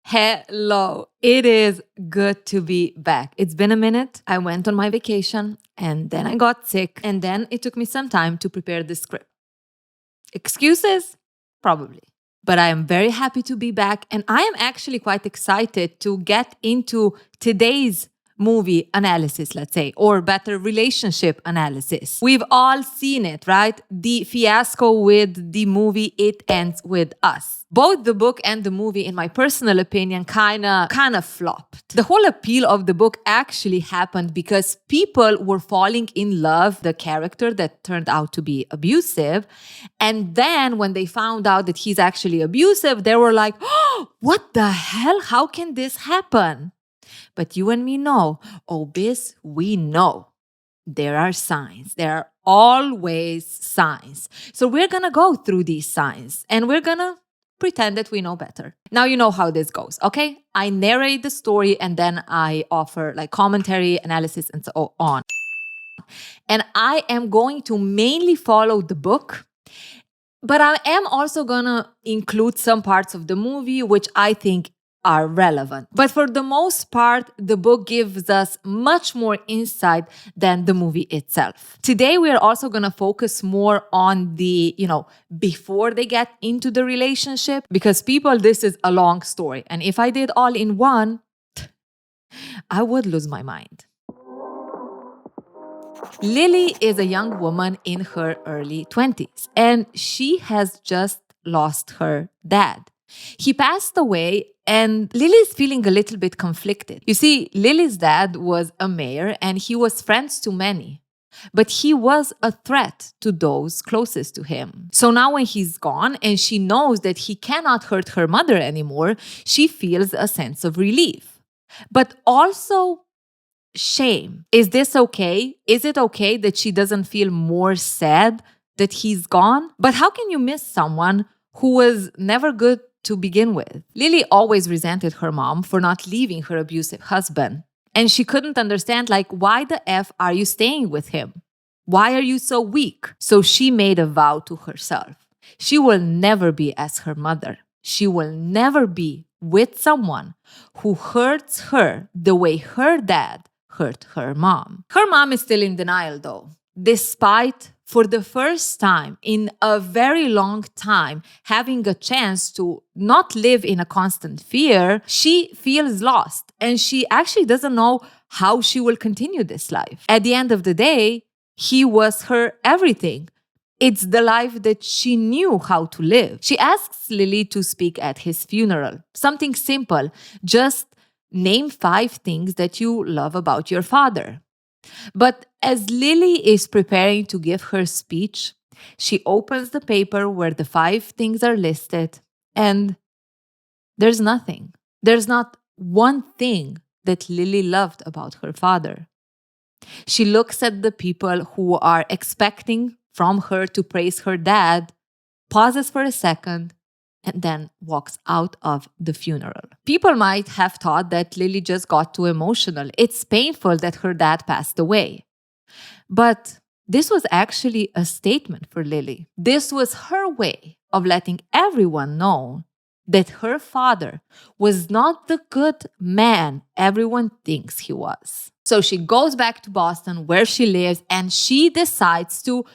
Hello. It is good to be back. It's been a minute. I went on my vacation and then I got sick and then it took me some time to prepare the script. Excuses? Probably. But I am very happy to be back and I am actually quite excited to get into today's movie analysis, let's say, or better, relationship analysis. We've all seen it, right? The fiasco with the movie It Ends With Us. Both the book and the movie, in my personal opinion, kind of flopped. The whole appeal of the book actually happened because people were falling in love with the character that turned out to be abusive. And then when they found out that he's actually abusive, they were like, oh, what the hell? How can this happen? But you and me know, Biz, we know there are signs. There are always signs. So we're going to go through these signs and we're going to pretend that we know better. Now you know how this goes, okay? I narrate the story and then I offer like commentary, analysis, and so on. And I am going to mainly follow the book, but I am also going to include some parts of the movie which I think are relevant. But for the most part, the book gives us much more insight than the movie itself. Today, we are also going to focus more on the, before they get into the relationship, because people, this is a long story. And if I did all in one, I would lose my mind. Lily is a young woman in her early 20s, and she has just lost her dad. He passed away and Lily's feeling a little bit conflicted. You see, Lily's dad was a mayor and he was friends to many, but he was a threat to those closest to him. So now when he's gone and she knows that he cannot hurt her mother anymore, she feels a sense of relief, but also shame. Is this okay? Is it okay that she doesn't feel more sad that he's gone? But how can you miss someone who was never good to begin with? Lily always resented her mom for not leaving her abusive husband. And she couldn't understand, why the F are you staying with him? Why are you so weak? So she made a vow to herself. She will never be as her mother. She will never be with someone who hurts her the way her dad hurt her mom. Her mom is still in denial, though. Despite, for the first time in a very long time, having a chance to not live in a constant fear, she feels lost and she actually doesn't know how she will continue this life. At the end of the day, he was her everything. It's the life that she knew how to live. She asks Lily to speak at his funeral. Something simple, just name 5 things that you love about your father. But as Lily is preparing to give her speech, she opens the paper where the 5 things are listed, and there's nothing. There's not one thing that Lily loved about her father. She looks at the people who are expecting from her to praise her dad, pauses for a second, and then walks out of the funeral. People might have thought that Lily just got too emotional. It's painful that her dad passed away. But this was actually a statement for Lily. This was her way of letting everyone know that her father was not the good man everyone thinks he was. So she goes back to Boston, where she lives, and she decides to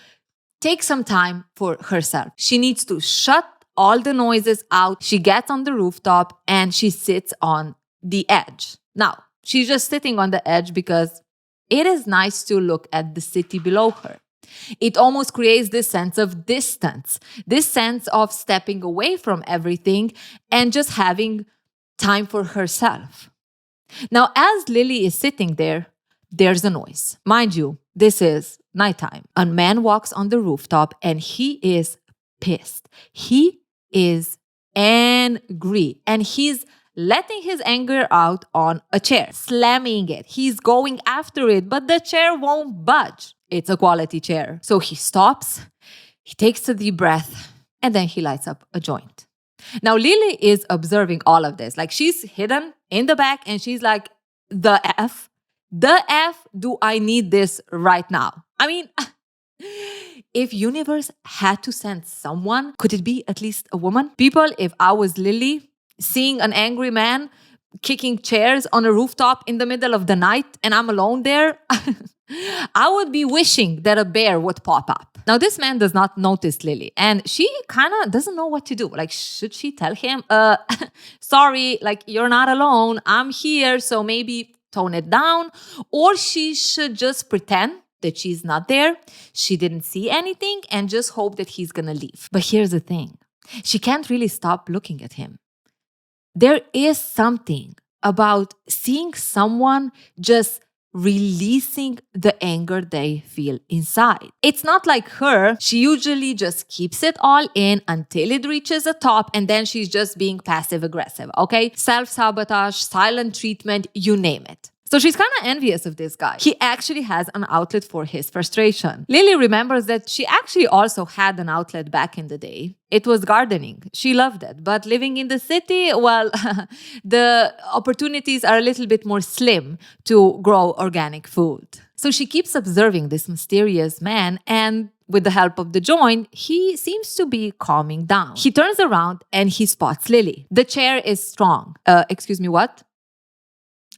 take some time for herself. She needs to shut all the noises out. She gets on the rooftop and she sits on the edge. Now, she's just sitting on the edge because it is nice to look at the city below her. It almost creates this sense of distance, this sense of stepping away from everything and just having time for herself. Now, as Lily is sitting there, there's a noise. Mind you, this is nighttime. A man walks on the rooftop and he is pissed. He is angry and he's letting his anger out on a chair, slamming it. He's going after it, but the chair won't budge. It's a quality chair. So he stops, he takes a deep breath, and then he lights up a joint. Now, Lily is observing all of this. She's hidden in the back and she's like, the F do I need this right now? I mean, if universe had to send someone, could it be at least a woman? People, if I was Lily, seeing an angry man kicking chairs on a rooftop in the middle of the night and I'm alone there, I would be wishing that a bear would pop up. Now, this man does not notice Lily and she kind of doesn't know what to do. Like, should she tell him, sorry, like, you're not alone. I'm here. So maybe tone it down. Or she should just pretend that she's not there. She didn't see anything and just hope that he's going to leave. But here's the thing. She can't really stop looking at him. There is something about seeing someone just releasing the anger they feel inside. It's not like her. She usually just keeps it all in until it reaches the top and then she's just being passive aggressive, okay? Self-sabotage, silent treatment, you name it. So she's kind of envious of this guy. He actually has an outlet for his frustration. Lily remembers that she actually also had an outlet back in the day. It was gardening. She loved it. But living in the city, well, the opportunities are a little bit more slim to grow organic food. So she keeps observing this mysterious man and with the help of the joint, he seems to be calming down. He turns around and he spots Lily. The chair is strong. Excuse me, what?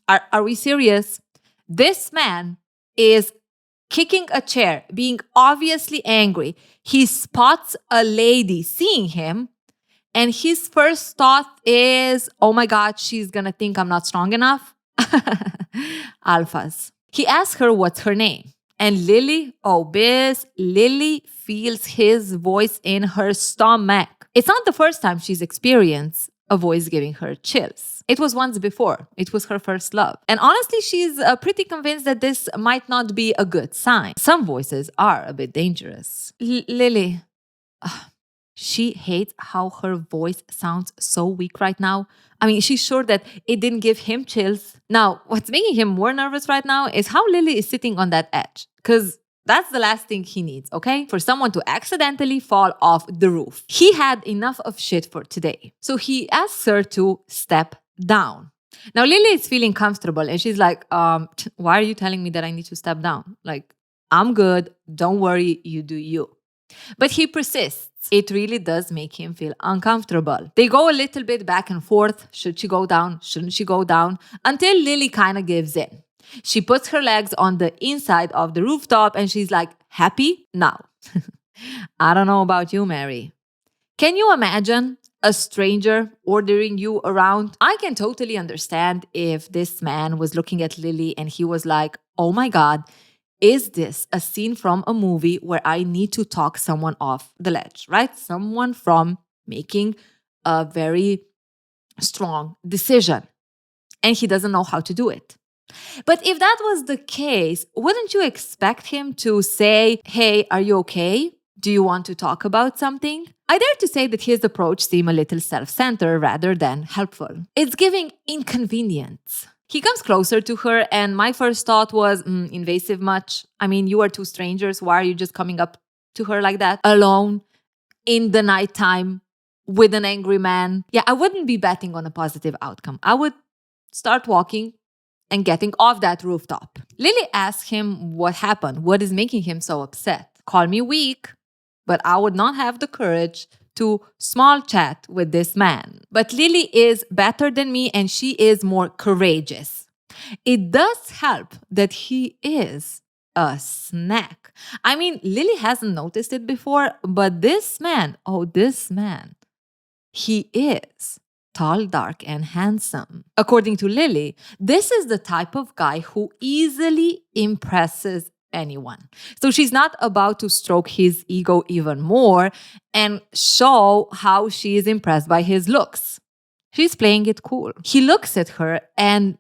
Are we serious? This man is kicking a chair, being obviously angry. He spots a lady seeing him, and his first thought is, oh my God, she's gonna think I'm not strong enough. Alphas. He asks her what's her name. And Lily, Lily feels his voice in her stomach. It's not the first time she's experienced a voice giving her chills. It was once before. It was her first love. And honestly, she's pretty convinced that this might not be a good sign. Some voices are a bit dangerous. Lily, she hates how her voice sounds so weak right now. I mean, she's sure that it didn't give him chills. Now, what's making him more nervous right now is how Lily is sitting on that edge. Because that's the last thing he needs, okay? For someone to accidentally fall off the roof. He had enough of shit for today. So he asks her to step down. Now, Lily is feeling comfortable and she's like, why are you telling me that I need to step down? Like, I'm good. Don't worry. You do you. But he persists. It really does make him feel uncomfortable. They go a little bit back and forth. Should she go down? Shouldn't she go down? Until Lily kind of gives in. She puts her legs on the inside of the rooftop and she's like, happy? Now. I don't know about you, Mary. Can you imagine a stranger ordering you around? I can totally understand if this man was looking at Lily and he was like, oh my God, is this a scene from a movie where I need to talk someone off the ledge, right? Someone from making a very strong decision. And he doesn't know how to do it. But if that was the case, wouldn't you expect him to say, hey, are you okay? Do you want to talk about something? I dare to say that his approach seemed a little self-centered rather than helpful. It's giving inconvenience. He comes closer to her and my first thought was, invasive much? I mean, you are two strangers. Why are you just coming up to her like that? Alone, in the nighttime, with an angry man. Yeah, I wouldn't be betting on a positive outcome. I would start walking and getting off that rooftop. Lily asks him what happened, what is making him so upset. Call me weak, but I would not have the courage to small chat with this man. But Lily is better than me and she is more courageous. It does help that he is a snack. I mean, Lily hasn't noticed it before, but this man, he is tall, dark, and handsome. According to Lily, this is the type of guy who easily impresses anyone. So she's not about to stroke his ego even more and show how she is impressed by his looks. She's playing it cool. He looks at her and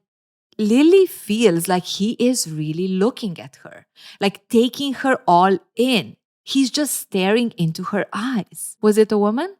Lily feels like he is really looking at her, like taking her all in. He's just staring into her eyes. Was it a woman?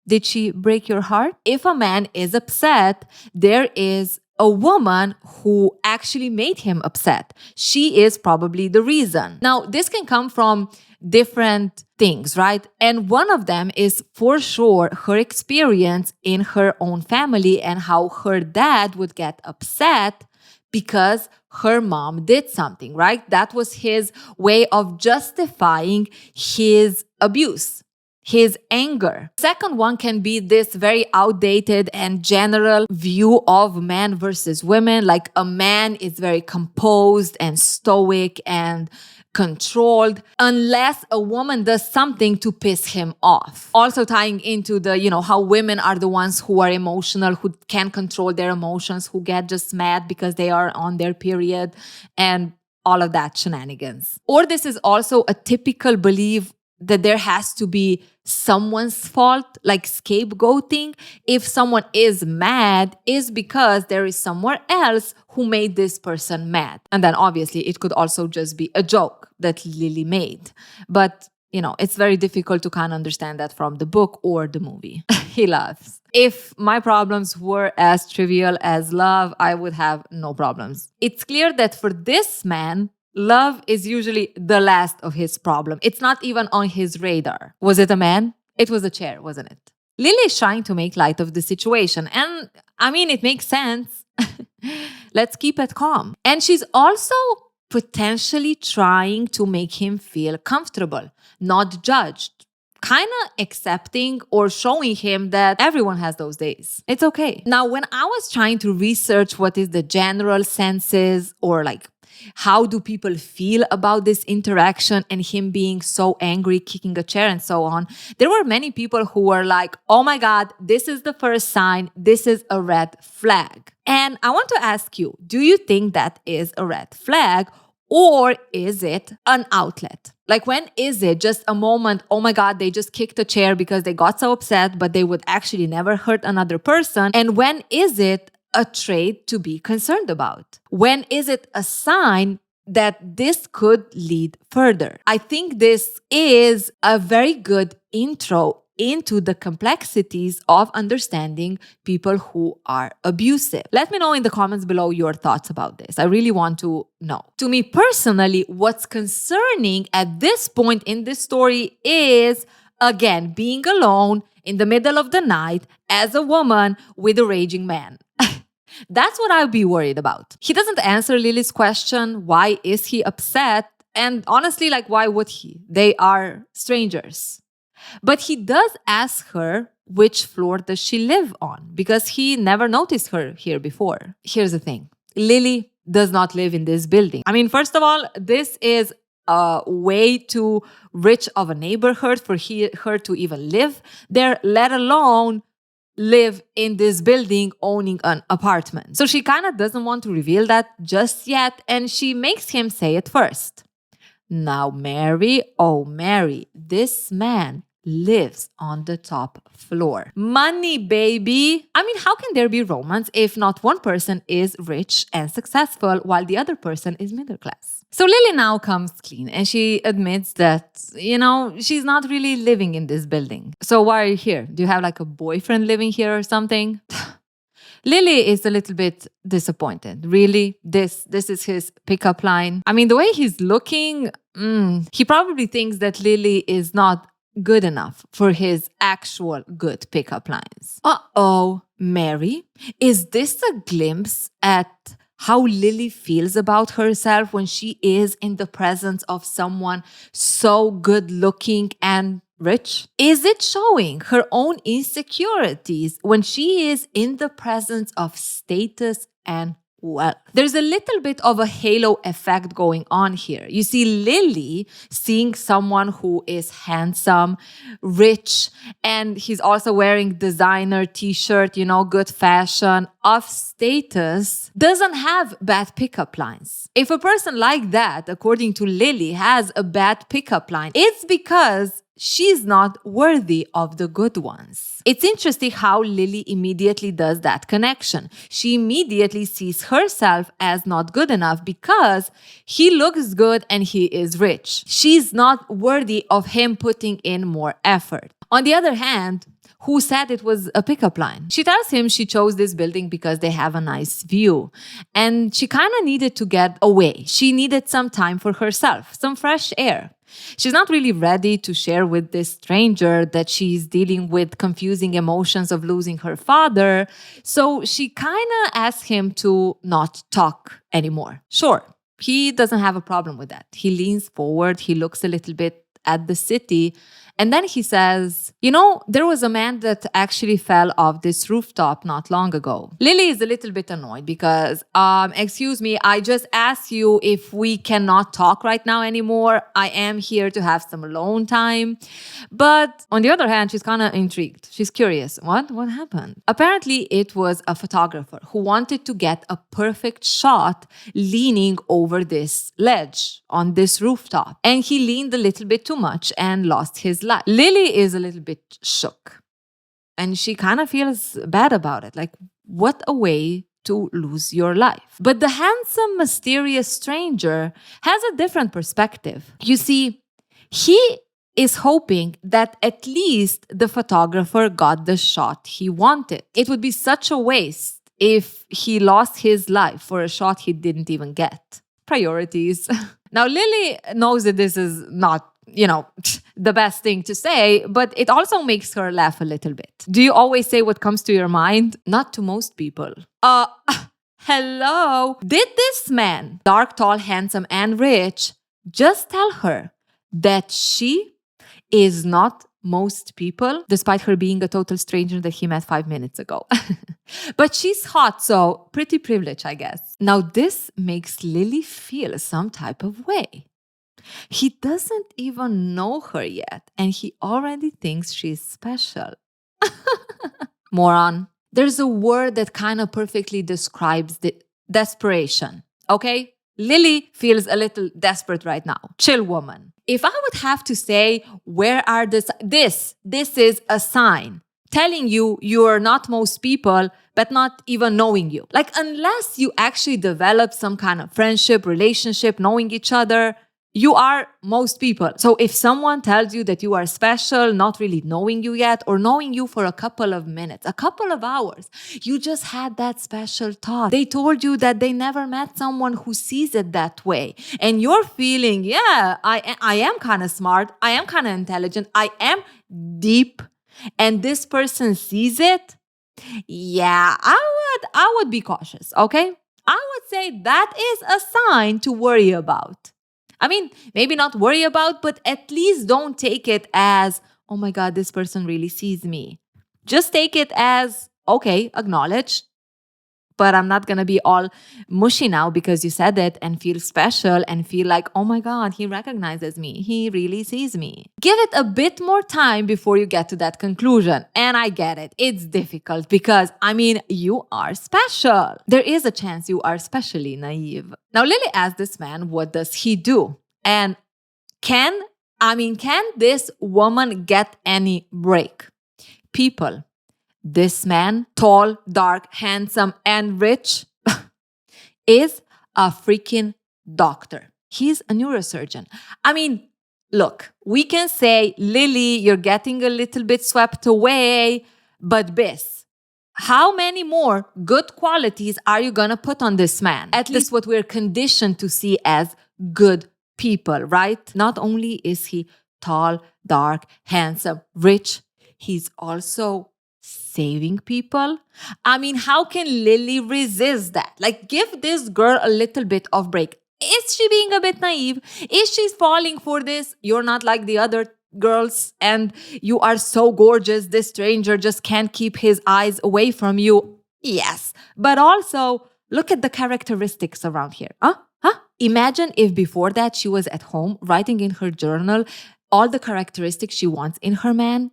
Did she break your heart? If a man is upset, there is a woman who actually made him upset. She is probably the reason. Now, this can come from different things, right? And one of them is for sure her experience in her own family and how her dad would get upset because her mom did something, right? That was his way of justifying his abuse. his anger. Second one can be this very outdated and general view of men versus women. Like a man is very composed and stoic and controlled unless a woman does something to piss him off. Also tying into the, how women are the ones who are emotional, who can't control their emotions, who get just mad because they are on their period and all of that shenanigans. Or this is also a typical belief that there has to be someone's fault, like scapegoating. If someone is mad, is because there is somewhere else who made this person mad. And then obviously it could also just be a joke that Lily made. But, it's very difficult to kind of understand that from the book or the movie. He laughs. If my problems were as trivial as love, I would have no problems. It's clear that for this man, love is usually the last of his problem. It's not even on his radar. Was it a man? It was a chair, wasn't it? Lily is trying to make light of the situation. And it makes sense. Let's keep it calm. And she's also potentially trying to make him feel comfortable, not judged. Kind of accepting or showing him that everyone has those days. It's okay. Now, when I was trying to research what is the general senses or how do people feel about this interaction and him being so angry, kicking a chair and so on, there were many people who were like, oh my God, this is the first sign. This is a red flag. And I want to ask you, do you think that is a red flag or is it an outlet? When is it just a moment, oh my God, they just kicked a chair because they got so upset, but they would actually never hurt another person? And when is it a trait to be concerned about? When is it a sign that this could lead further? I think this is a very good intro into the complexities of understanding people who are abusive. Let me know in the comments below your thoughts about this. I really want to know. To me personally, what's concerning at this point in this story is, again, being alone in the middle of the night as a woman with a raging man. That's what I'd be worried about. He doesn't answer Lily's question, why is he upset? And honestly, why would he? They are strangers. But he does ask her which floor does she live on, because he never noticed her here before. Here's the thing. Lily does not live in this building. First of all, this is a way too rich of a neighborhood for her to even live there, let alone live in this building owning an apartment. So she kind of doesn't want to reveal that just yet, and she makes him say it first. Now, Mary, oh Mary, this man lives on the top floor. Money, baby. How can there be romance if not one person is rich and successful while the other person is middle class? So Lily now comes clean and she admits that, she's not really living in this building. So why are you here? Do you have a boyfriend living here or something? Lily is a little bit disappointed. Really? This is his pickup line? The way he's looking, he probably thinks that Lily is not good enough for his actual good pickup lines. Uh-oh, Mary, is this a glimpse at how Lily feels about herself when she is in the presence of someone so good looking and rich? Is it showing her own insecurities when she is in the presence of status and wealth? There's a little bit of a halo effect going on here. You see Lily seeing someone who is handsome, rich, and he's also wearing designer t-shirt, good fashion, of status, doesn't have bad pickup lines. If a person like that, according to Lily, has a bad pickup line, it's because she's not worthy of the good ones. It's interesting how Lily immediately does that connection. She immediately sees herself as not good enough because he looks good and he is rich. She's not worthy of him putting in more effort. On the other hand, who said it was a pickup line? She tells him she chose this building because they have a nice view. And she kind of needed to get away. She needed some time for herself, some fresh air. She's not really ready to share with this stranger that she's dealing with confusing emotions of losing her father. So she kind of asks him to not talk anymore. Sure, he doesn't have a problem with that. He leans forward, he looks a little bit at the city, And then he says, there was a man that actually fell off this rooftop not long ago. Lily is a little bit annoyed because, excuse me, I just asked you if we cannot talk right now anymore. I am here to have some alone time. But on the other hand, she's kind of intrigued. She's curious. What happened? Apparently, it was a photographer who wanted to get a perfect shot leaning over this ledge on this rooftop. And he leaned a little bit too much and lost his life. Lily is a little bit shook. And she kind of feels bad about it. Like, what a way to lose your life. But the handsome, mysterious stranger has a different perspective. You see, he is hoping that at least the photographer got the shot he wanted. It would be such a waste if he lost his life for a shot he didn't even get. Priorities. Now, Lily knows that this is not, the best thing to say, but it also makes her laugh a little bit. Do you always say what comes to your mind? Not to most people. Hello? Did this man, dark, tall, handsome, and rich, just tell her that she is not most people, despite her being a total stranger that he met 5 minutes ago? But she's hot, so pretty privileged, I guess. Now, this makes Lily feel some type of way. He doesn't even know her yet, and he already thinks she's special. Moron. There's a word that kind of perfectly describes the desperation, okay? Lily feels a little desperate right now. Chill, woman. If I would have to say, where are this is a sign telling you are not most people, but not even knowing you. Like, unless you actually develop some kind of friendship, relationship, knowing each other, you are most people. So if someone tells you that you are special, not really knowing you yet, or knowing you for a couple of minutes, a couple of hours, you just had that special thought. They told you that they never met someone who sees it that way. And you're feeling, yeah, I am kind of smart. I am kind of intelligent. I am deep. And this person sees it. Yeah, I would be cautious, okay? I would say that is a sign to worry about. I mean, maybe not worry about, but at least don't take it as, oh my God, this person really sees me. Just take it as, okay, acknowledge, but I'm not going to be all mushy now because you said it and feel special and feel like, oh my God, he recognizes me. He really sees me. Give it a bit more time before you get to that conclusion. And I get it. It's difficult because, you are special. There is a chance you are specially naive. Now, Lily asked this man, what does he do? And can this woman get any break? People. This man, tall, dark, handsome, and rich, is a freaking doctor. He's a neurosurgeon. Look, we can say, Lily, you're getting a little bit swept away, but Biss, how many more good qualities are you going to put on this man? At least what we're conditioned to see as good people, right? Not only is he tall, dark, handsome, rich, he's also saving people. How can Lily resist that? Like, give this girl a little bit of break. Is she being a bit naive? Is she falling for this? You're not like the other girls and you are so gorgeous. This stranger just can't keep his eyes away from you. Yes. But also, look at the characteristics around here. Imagine if before that she was at home writing in her journal all the characteristics she wants in her man,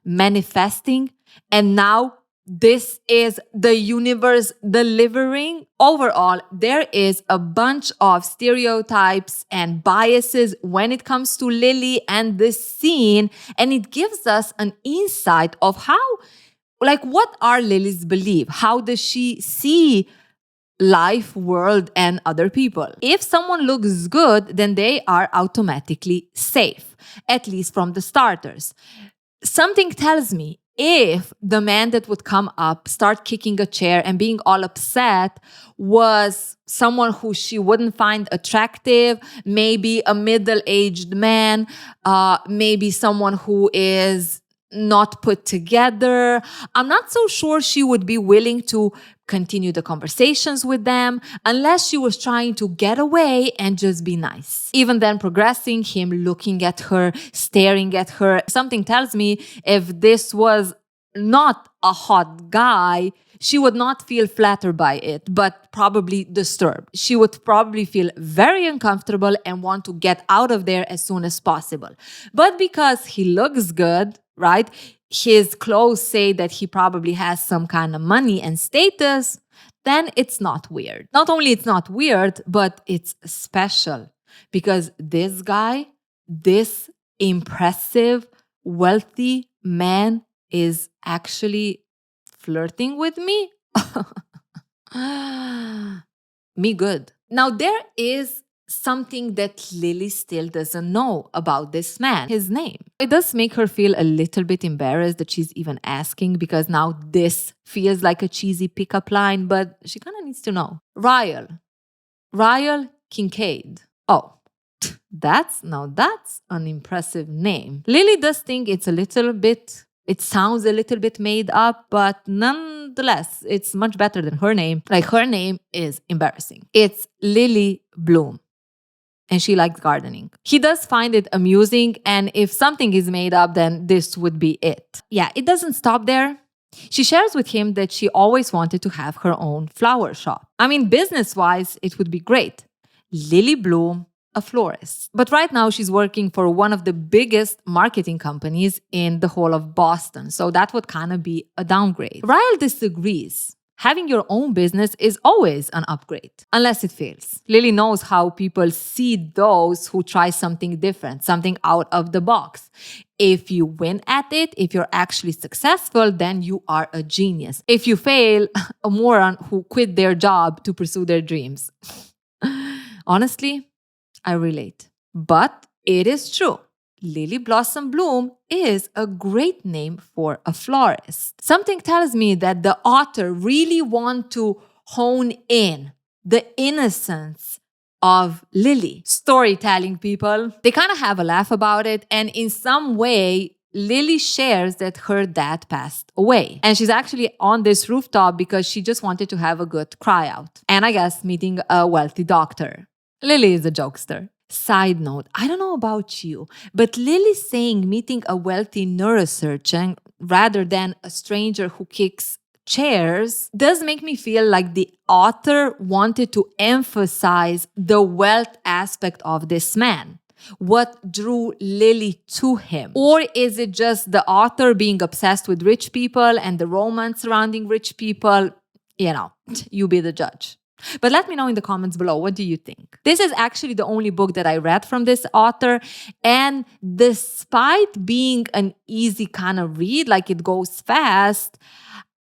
manifesting. And now this is the universe delivering. Overall, there is a bunch of stereotypes and biases when it comes to Lily and this scene. And it gives us an insight of what are Lily's beliefs? How does she see life, world, and other people? If someone looks good, then they are automatically safe, at least from the starters. Something tells me if the man that would come up, start kicking a chair and being all upset was someone who she wouldn't find attractive, maybe a middle-aged man, maybe someone who is not put together. I'm not so sure she would be willing to continue the conversations with them unless she was trying to get away and just be nice. Even then, progressing, him looking at her, staring at her, something tells me if this was not a hot guy, she would not feel flattered by it, but probably disturbed. She would probably feel very uncomfortable and want to get out of there as soon as possible. But because he looks good, right? His clothes say that he probably has some kind of money and status, then it's not weird. Not only it's not weird, but it's special because this guy, this impressive, wealthy man is actually flirting with me? Me good. Now, there is something that Lily still doesn't know about this man, his name. It does make her feel a little bit embarrassed that she's even asking because now this feels like a cheesy pickup line, but she kind of needs to know. Ryle Kincaid. Oh, that's an impressive name. Lily does think it sounds a little bit made up, but nonetheless, it's much better than her name. Like, her name is embarrassing. It's Lily Bloom, and she likes gardening. He does find it amusing, and if something is made up, then this would be it. Yeah, it doesn't stop there. She shares with him that she always wanted to have her own flower shop. I mean, business-wise, it would be great. Lily Bloom, a florist. But right now she's working for one of the biggest marketing companies in the whole of Boston. So that would kind of be a downgrade. Ryle disagrees. Having your own business is always an upgrade, unless it fails. Lily knows how people see those who try something different, something out of the box. If you win at it, if you're actually successful, then you are a genius. If you fail, a moron who quit their job to pursue their dreams. Honestly, I relate. But it is true. Lily Blossom Bloom is a great name for a florist. Something tells me that the author really wants to hone in the innocence of Lily. Storytelling, people. They kind of have a laugh about it, and in some way, Lily shares that her dad passed away. And she's actually on this rooftop because she just wanted to have a good cry out. And I guess meeting a wealthy doctor. Lily is a jokester. Side note, I don't know about you, but Lily saying meeting a wealthy neurosurgeon rather than a stranger who kicks chairs does make me feel like the author wanted to emphasize the wealth aspect of this man. What drew Lily to him? Or is it just the author being obsessed with rich people and the romance surrounding rich people? You know, you be the judge. But let me know in the comments below, what do you think? This is actually the only book that I read from this author. And despite being an easy kind of read, like it goes fast,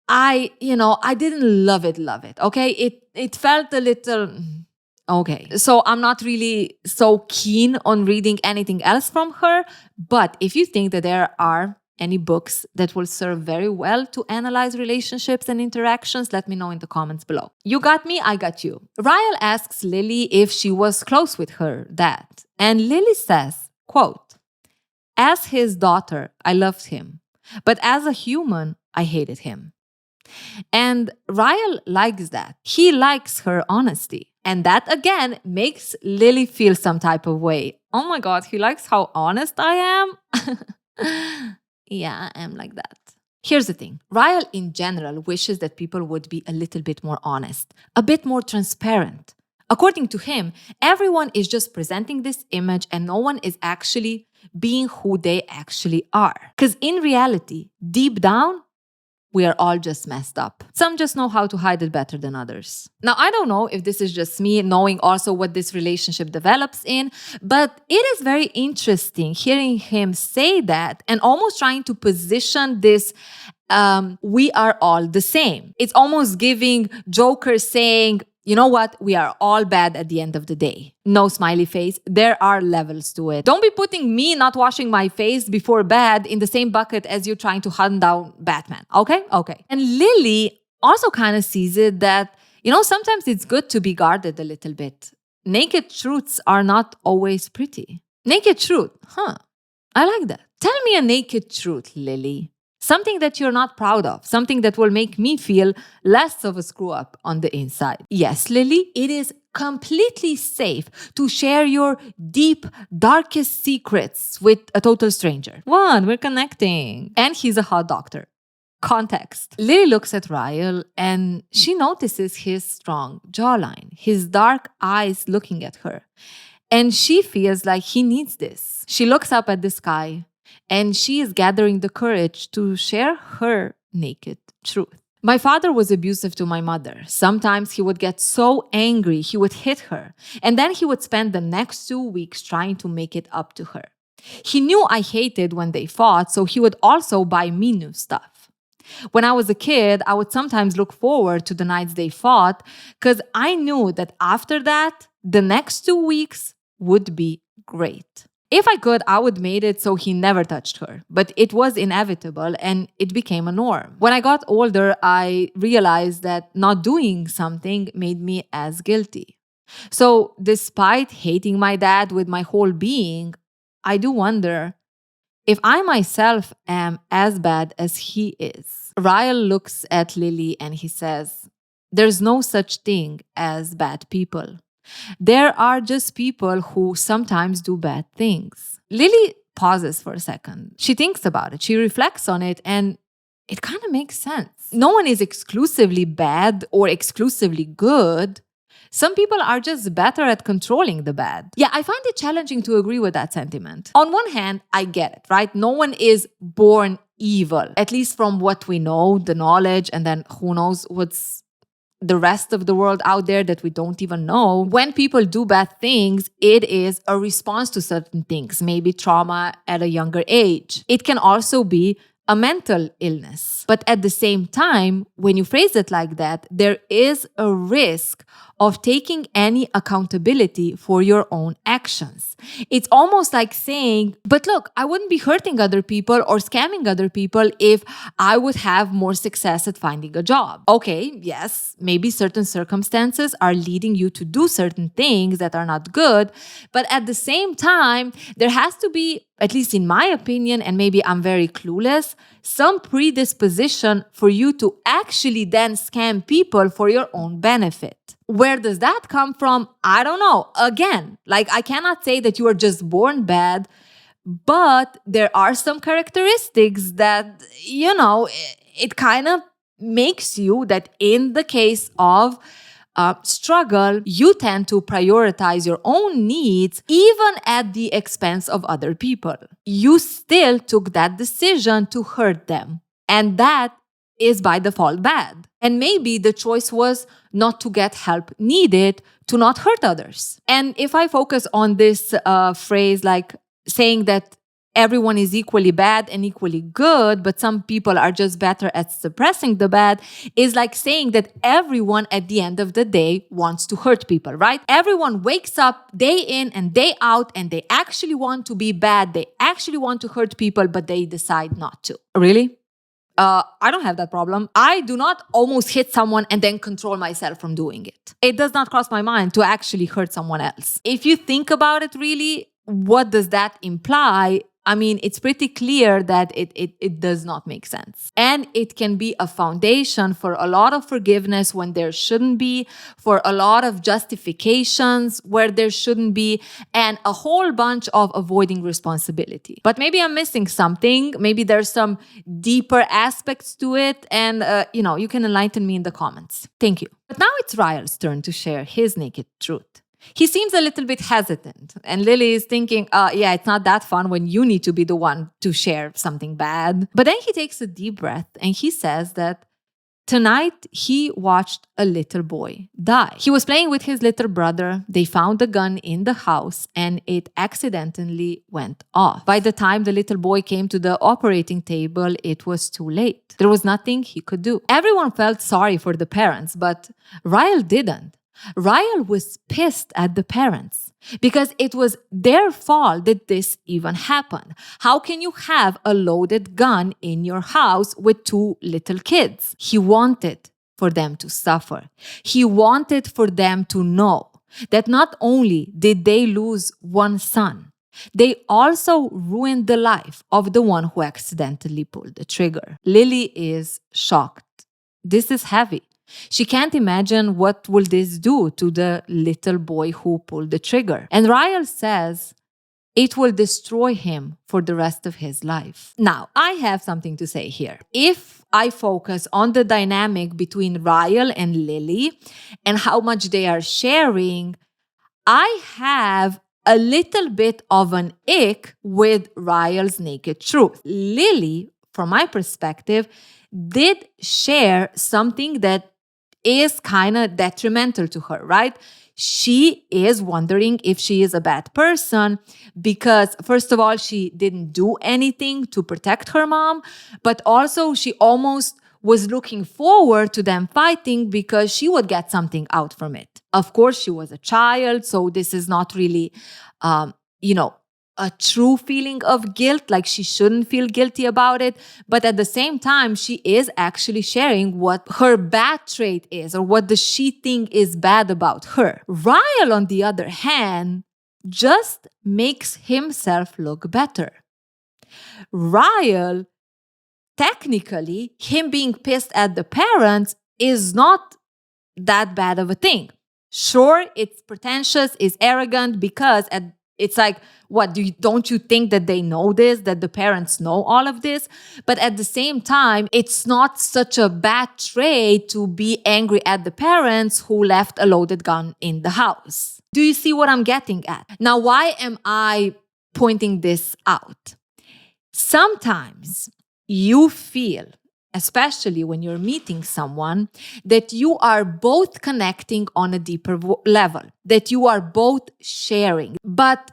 I didn't love it. Okay. It felt a little, okay. So I'm not really so keen on reading anything else from her. But if you think that there are any books that will serve very well to analyze relationships and interactions, let me know in the comments below. You got me, I got you. Ryle asks Lily if she was close with her dad. And Lily says, quote, "As his daughter, I loved him. But as a human, I hated him." And Ryle likes that. He likes her honesty. And that, again, makes Lily feel some type of way. Oh my God, he likes how honest I am? Yeah, I am like that. Here's the thing. Ryle in general wishes that people would be a little bit more honest, a bit more transparent. According to him, everyone is just presenting this image and no one is actually being who they actually are. Because in reality, deep down, we are all just messed up. Some just know how to hide it better than others. Now, I don't know if this is just me knowing also what this relationship develops in, but it is very interesting hearing him say that and almost trying to position this we are all the same. It's almost giving Joker saying, you know what? We are all bad at the end of the day. No smiley face. There are levels to it. Don't be putting me not washing my face before bed in the same bucket as you trying to hunt down Batman. Okay? Okay. And Lily also kind of sees it that, sometimes it's good to be guarded a little bit. Naked truths are not always pretty. Naked truth. I like that. Tell me a naked truth, Lily. Something that you're not proud of, something that will make me feel less of a screw up on the inside. Yes, Lily, it is completely safe to share your deep, darkest secrets with a total stranger. One, we're connecting. And he's a hot doctor. Context. Lily looks at Ryle and she notices his strong jawline, his dark eyes looking at her. And she feels like he needs this. She looks up at the sky and she is gathering the courage to share her naked truth. My father was abusive to my mother. Sometimes he would get so angry, he would hit her. And then he would spend the next 2 weeks trying to make it up to her. He knew I hated when they fought, so he would also buy me new stuff. When I was a kid, I would sometimes look forward to the nights they fought because I knew that after that, the next 2 weeks would be great. If I could, I would make it so he never touched her. But it was inevitable and it became a norm. When I got older, I realized that not doing something made me as guilty. So despite hating my dad with my whole being, I do wonder if I myself am as bad as he is. Ryle looks at Lily and he says, "There's no such thing as bad people. There are just people who sometimes do bad things." Lily pauses for a second. She thinks about it. She reflects on it and it kind of makes sense. No one is exclusively bad or exclusively good. Some people are just better at controlling the bad. Yeah, I find it challenging to agree with that sentiment. On one hand, I get it, right? No one is born evil, at least from what we know, the knowledge, and then who knows what's the rest of the world out there that we don't even know. When people do bad things, it is a response to certain things, maybe trauma at a younger age. It can also be a mental illness. But at the same time, when you phrase it like that, there is a risk of taking any accountability for your own actions. It's almost like saying, but look, I wouldn't be hurting other people or scamming other people if I would have more success at finding a job. Okay, yes, maybe certain circumstances are leading you to do certain things that are not good, but at the same time, there has to be, at least in my opinion, and maybe I'm very clueless, some predisposition for you to actually then scam people for your own benefit. Where does that come from? I don't know. Again, like I cannot say that you are just born bad, but there are some characteristics that, it kind of makes you that in the case of struggle, you tend to prioritize your own needs even at the expense of other people. You still took that decision to hurt them. And that is by default bad. And maybe the choice was not to get help needed to not hurt others. And if I focus on this phrase, like saying that everyone is equally bad and equally good, but some people are just better at suppressing the bad, is like saying that everyone at the end of the day wants to hurt people, right? Everyone wakes up day in and day out and they actually want to be bad. They actually want to hurt people, but they decide not to. Really? I don't have that problem. I do not almost hit someone and then control myself from doing it. It does not cross my mind to actually hurt someone else. If you think about it really, what does that imply? I mean, it's pretty clear that it does not make sense. And it can be a foundation for a lot of forgiveness when there shouldn't be, for a lot of justifications where there shouldn't be, and a whole bunch of avoiding responsibility. But maybe I'm missing something. Maybe there's some deeper aspects to it. And, you can enlighten me in the comments. Thank you. But now it's Ryle's turn to share his naked truth. He seems a little bit hesitant, and Lily is thinking, it's not that fun when you need to be the one to share something bad. But then he takes a deep breath and he says that tonight he watched a little boy die. He was playing with his little brother. They found a gun in the house and it accidentally went off. By the time the little boy came to the operating table, it was too late. There was nothing he could do. Everyone felt sorry for the parents, but Ryle didn't. Ryle was pissed at the parents because it was their fault that this even happened. How can you have a loaded gun in your house with 2 little kids? He wanted for them to suffer. He wanted for them to know that not only did they lose one son, They also ruined the life of the one who accidentally pulled the trigger. Lily is shocked. This is heavy. She can't imagine what will this do to the little boy who pulled the trigger. And Ryle says it will destroy him for the rest of his life. Now, I have something to say here. If I focus on the dynamic between Ryle and Lily and how much they are sharing, I have a little bit of an ick with Ryle's naked truth. Lily, from my perspective, did share something that is kind of detrimental to her, right? She is wondering if she is a bad person because, first of all, she didn't do anything to protect her mom, but also she almost was looking forward to them fighting because she would get something out from it. Of course, she was a child, so this is not really, a true feeling of guilt, like she shouldn't feel guilty about it. But at the same time, she is actually sharing what her bad trait is or what the she thing is bad about her. Ryle, on the other hand, just makes himself look better. Ryle, technically, him being pissed at the parents is not that bad of a thing. Sure, it's pretentious, it's arrogant because it's like, what, don't you think that they know this, that the parents know all of this? But at the same time, it's not such a bad trait to be angry at the parents who left a loaded gun in the house. Do you see what I'm getting at? Now, why am I pointing this out? Sometimes you feel, especially when you're meeting someone, that you are both connecting on a deeper level, that you are both sharing. But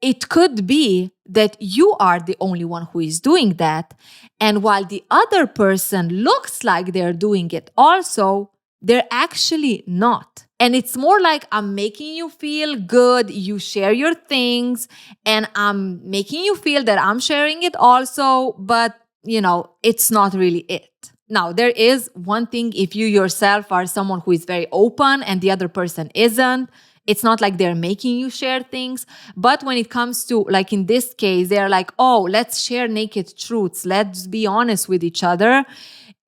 it could be that you are the only one who is doing that. And while the other person looks like they're doing it also, they're actually not. And it's more like I'm making you feel good, you share your things, and I'm making you feel that I'm sharing it also, but it's not really it. Now, there is one thing if you yourself are someone who is very open and the other person isn't. It's not like they're making you share things. But when it comes to, like in this case, they're like, oh, let's share naked truths. Let's be honest with each other.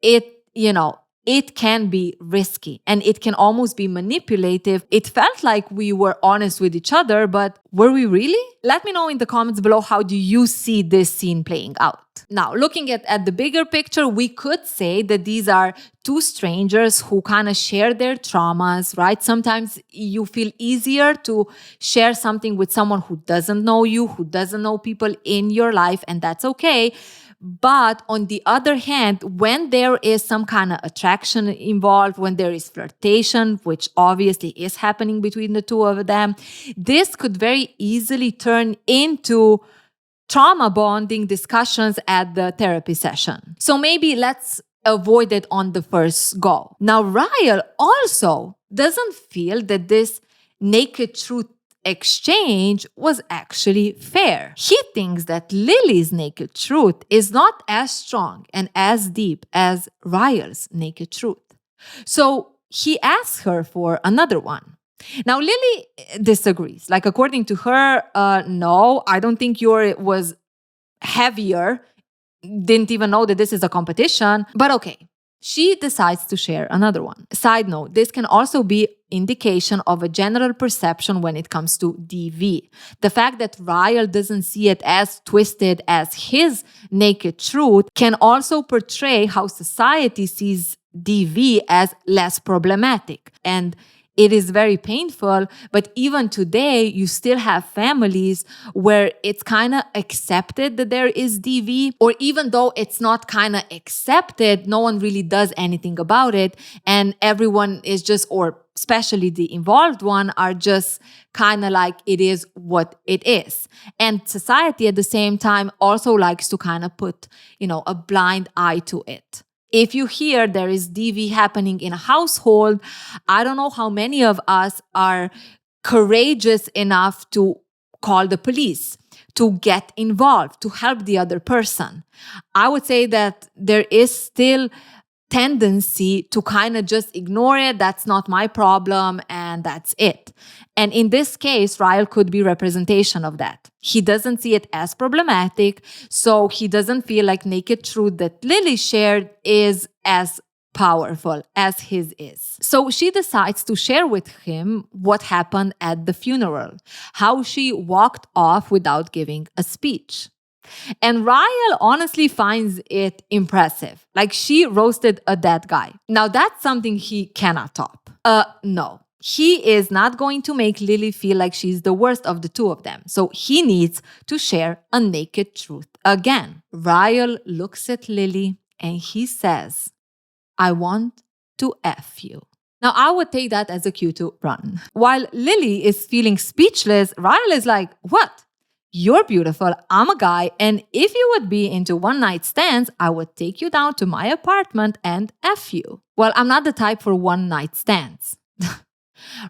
It can be risky and it can almost be manipulative. It felt like we were honest with each other, but were we really? Let me know in the comments below, how do you see this scene playing out? Now, looking at the bigger picture, we could say that these are two strangers who kind of share their traumas, right? Sometimes you feel easier to share something with someone who doesn't know you, who doesn't know people in your life, and that's okay. But on the other hand, when there is some kind of attraction involved, when there is flirtation, which obviously is happening between the two of them, this could very easily turn into trauma bonding discussions at the therapy session. So maybe let's avoid it on the first go. Now, Ryle also doesn't feel that this naked truth exchange was actually fair. He thinks that Lily's naked truth is not as strong and as deep as Ryle's naked truth. So he asks her for another one. Now, Lily disagrees. Like, according to her, no, I don't think yours was heavier. Didn't even know that this is a competition. But okay, she decides to share another one. Side note, this can also be indication of a general perception when it comes to DV. The fact that Ryle doesn't see it as twisted as his naked truth can also portray how society sees DV as less problematic. And it is very painful, but even today, you still have families where it's kind of accepted that there is DV, or even though it's not kind of accepted, no one really does anything about it, and everyone is just, or especially the involved one, are just kind of like, it is what it is. And society at the same time also likes to kind of put, a blind eye to it. If you hear there is DV happening in a household, I don't know how many of us are courageous enough to call the police, to get involved, to help the other person. I would say that there is still tendency to kind of just ignore it. That's not my problem. And and that's it. And in this case, Ryle could be representation of that. He doesn't see it as problematic, so he doesn't feel like naked truth that Lily shared is as powerful as his is. So she decides to share with him what happened at the funeral, how she walked off without giving a speech. And Ryle honestly finds it impressive. Like, she roasted a dead guy. Now that's something he cannot top. No. He is not going to make Lily feel like she's the worst of the two of them. So he needs to share a naked truth again. Ryle looks at Lily and he says, I want to F you. Now, I would take that as a cue to run. While Lily is feeling speechless, Ryle is like, what? You're beautiful, I'm a guy, and if you would be into one-night stands, I would take you down to my apartment and F you. Well, I'm not the type for one-night stands.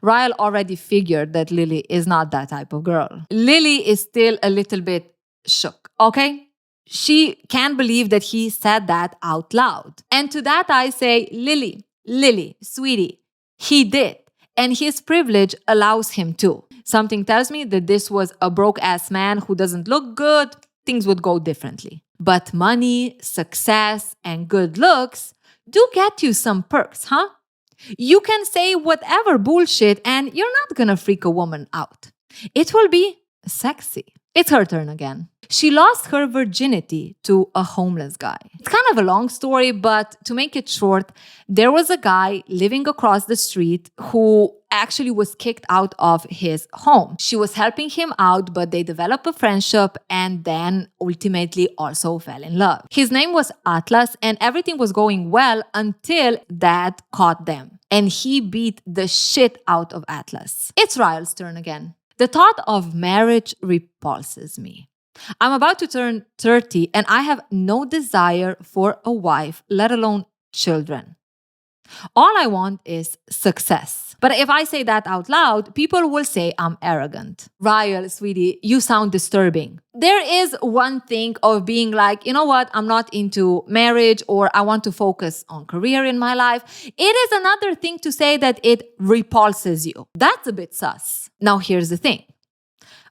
Ryle already figured that Lily is not that type of girl. Lily is still a little bit shook, okay? She can't believe that he said that out loud. And to that I say, Lily, sweetie, he did. And his privilege allows him to. Something tells me that this was a broke-ass man who doesn't look good. Things would go differently. But money, success, and good looks do get you some perks, huh? You can say whatever bullshit and you're not gonna freak a woman out. It will be sexy. It's her turn again. She lost her virginity to a homeless guy. It's kind of a long story, but to make it short, there was a guy living across the street who actually was kicked out of his home. She was helping him out, but they developed a friendship and then ultimately also fell in love. His name was Atlas and everything was going well until that caught them. And he beat the shit out of Atlas. It's Ryle's turn again. The thought of marriage repulses me. I'm about to turn 30 and I have no desire for a wife, let alone children. All I want is success. But if I say that out loud, people will say I'm arrogant. Ryle, sweetie, you sound disturbing. There is one thing of being like, you know what, I'm not into marriage or I want to focus on career in my life. It is another thing to say that it repulses you. That's a bit sus. Now here's the thing.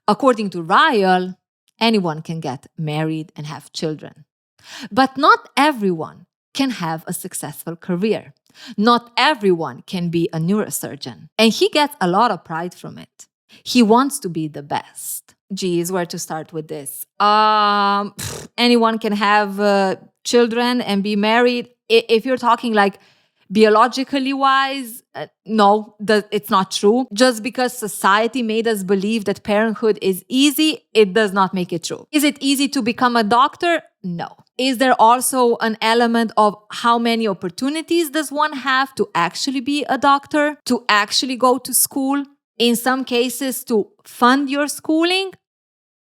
According to Ryle, anyone can get married and have children. But not everyone can have a successful career. Not everyone can be a neurosurgeon. And he gets a lot of pride from it. He wants to be the best. Geez, where to start with this? Anyone can have children and be married. If you're talking like biologically wise, no, it's not true. Just because society made us believe that parenthood is easy, it does not make it true. Is it easy to become a doctor? No. Is there also an element of how many opportunities does one have to actually be a doctor, to actually go to school? In some cases, to fund your schooling?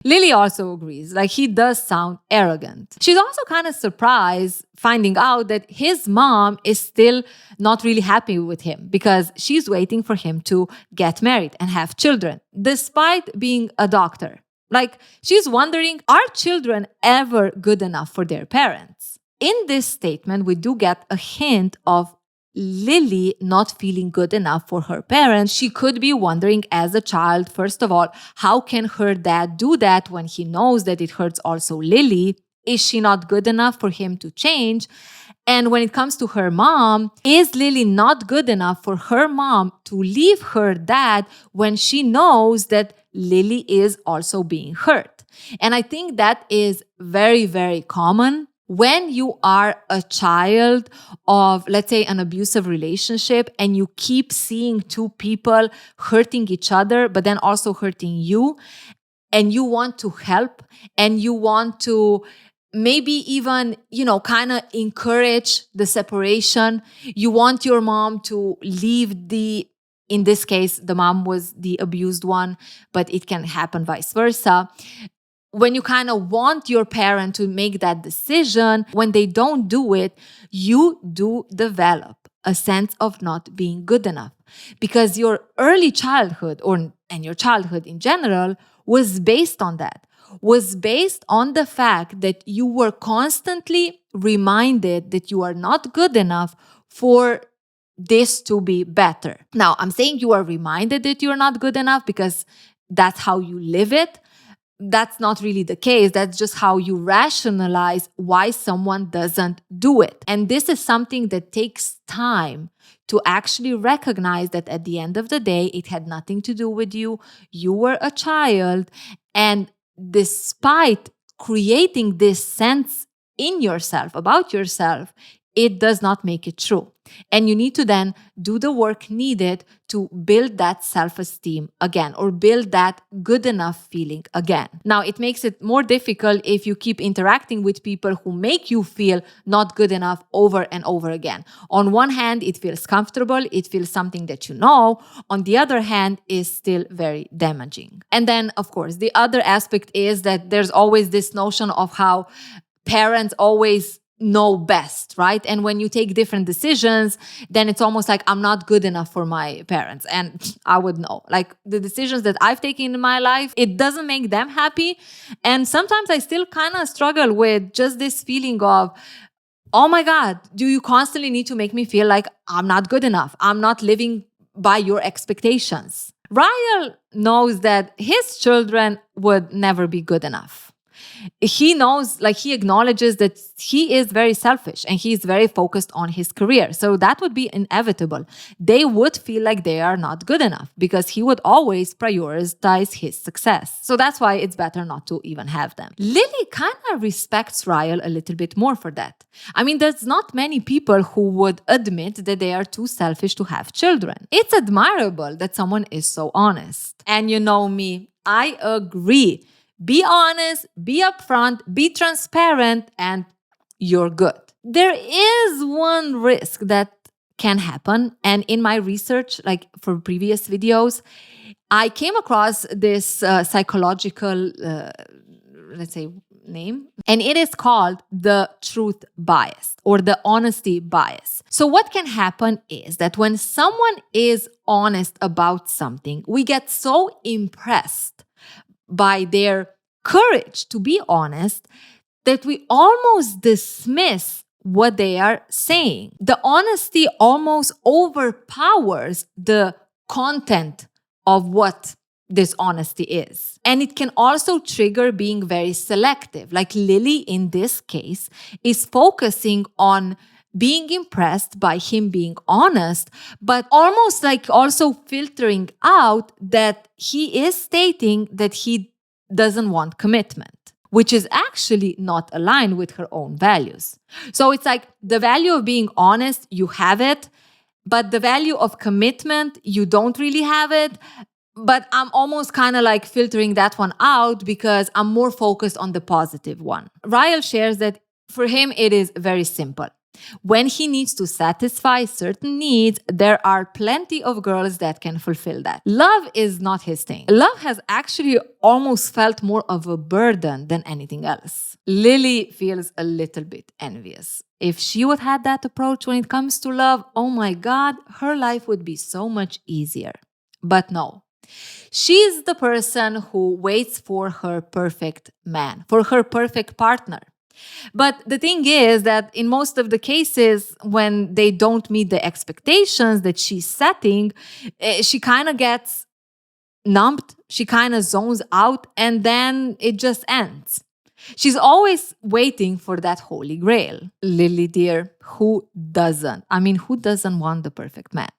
Lily also agrees, like he does sound arrogant. She's also kind of surprised finding out that his mom is still not really happy with him because she's waiting for him to get married and have children, despite being a doctor. Like, she's wondering, are children ever good enough for their parents? In this statement, we do get a hint of Lily not feeling good enough for her parents. She could be wondering as a child, first of all, how can her dad do that when he knows that it hurts also Lily? Is she not good enough for him to change? And when it comes to her mom, is Lily not good enough for her mom to leave her dad when she knows that Lily is also being hurt? And I think that is very, very common. When you are a child of, let's say, an abusive relationship and you keep seeing two people hurting each other, but then also hurting you, and you want to help and you want to maybe even, kind of encourage the separation. You want your mom to leave in this case, the mom was the abused one, but it can happen vice versa. When you kind of want your parent to make that decision, when they don't do it, you do develop a sense of not being good enough. Because your early childhood, and your childhood in general, was based on that. Was based on the fact that you were constantly reminded that you are not good enough for this to be better. Now, I'm saying you are reminded that you're not good enough because that's how you live it. That's not really the case. That's just how you rationalize why someone doesn't do it. And this is something that takes time to actually recognize that at the end of the day, it had nothing to do with you. You were a child. And despite creating this sense in yourself, about yourself, it does not make it true. And you need to then do the work needed to build that self-esteem again, or build that good enough feeling again. Now, it makes it more difficult if you keep interacting with people who make you feel not good enough over and over again. On one hand, it feels comfortable, it feels something that you know. On the other hand, is still very damaging. And then, of course, the other aspect is that there's always this notion of how parents always know best, right? And when you take different decisions, then it's almost like I'm not good enough for my parents. And I would know, like the decisions that I've taken in my life, it doesn't make them happy. And sometimes I still kind of struggle with just this feeling of, oh my God, do you constantly need to make me feel like I'm not good enough? I'm not living by your expectations. Ryle knows that his children would never be good enough. He knows, like he acknowledges that he is very selfish and he's very focused on his career. So that would be inevitable. They would feel like they are not good enough because he would always prioritize his success. So that's why it's better not to even have them. Lily kind of respects Ryle a little bit more for that. I mean, there's not many people who would admit that they are too selfish to have children. It's admirable that someone is so honest. And you know me, I agree. Be honest, be upfront, be transparent, and you're good. There is one risk that can happen. And in my research, like for previous videos, I came across this psychological, let's say, name. And it is called the truth bias or the honesty bias. So what can happen is that when someone is honest about something, we get so impressed by their courage to be honest that we almost dismiss what they are saying. The honesty almost overpowers the content of what this honesty is. And it can also trigger being very selective. Like Lily, in this case, is focusing on being impressed by him being honest, but almost like also filtering out that he is stating that he doesn't want commitment, which is actually not aligned with her own values. So it's like the value of being honest, you have it, but the value of commitment, you don't really have it. But I'm almost kind of like filtering that one out because I'm more focused on the positive one. Ryle shares that for him, it is very simple. When he needs to satisfy certain needs, there are plenty of girls that can fulfill that. Love is not his thing. Love has actually almost felt more of a burden than anything else. Lily feels a little bit envious. If she would have that approach when it comes to love, oh my God, her life would be so much easier. But no. She's the person who waits for her perfect man, for her perfect partner. But the thing is that in most of the cases, when they don't meet the expectations that she's setting, she kind of gets numbed, she kind of zones out, and then it just ends. She's always waiting for that holy grail. Lily, dear, who doesn't? I mean, who doesn't want the perfect man?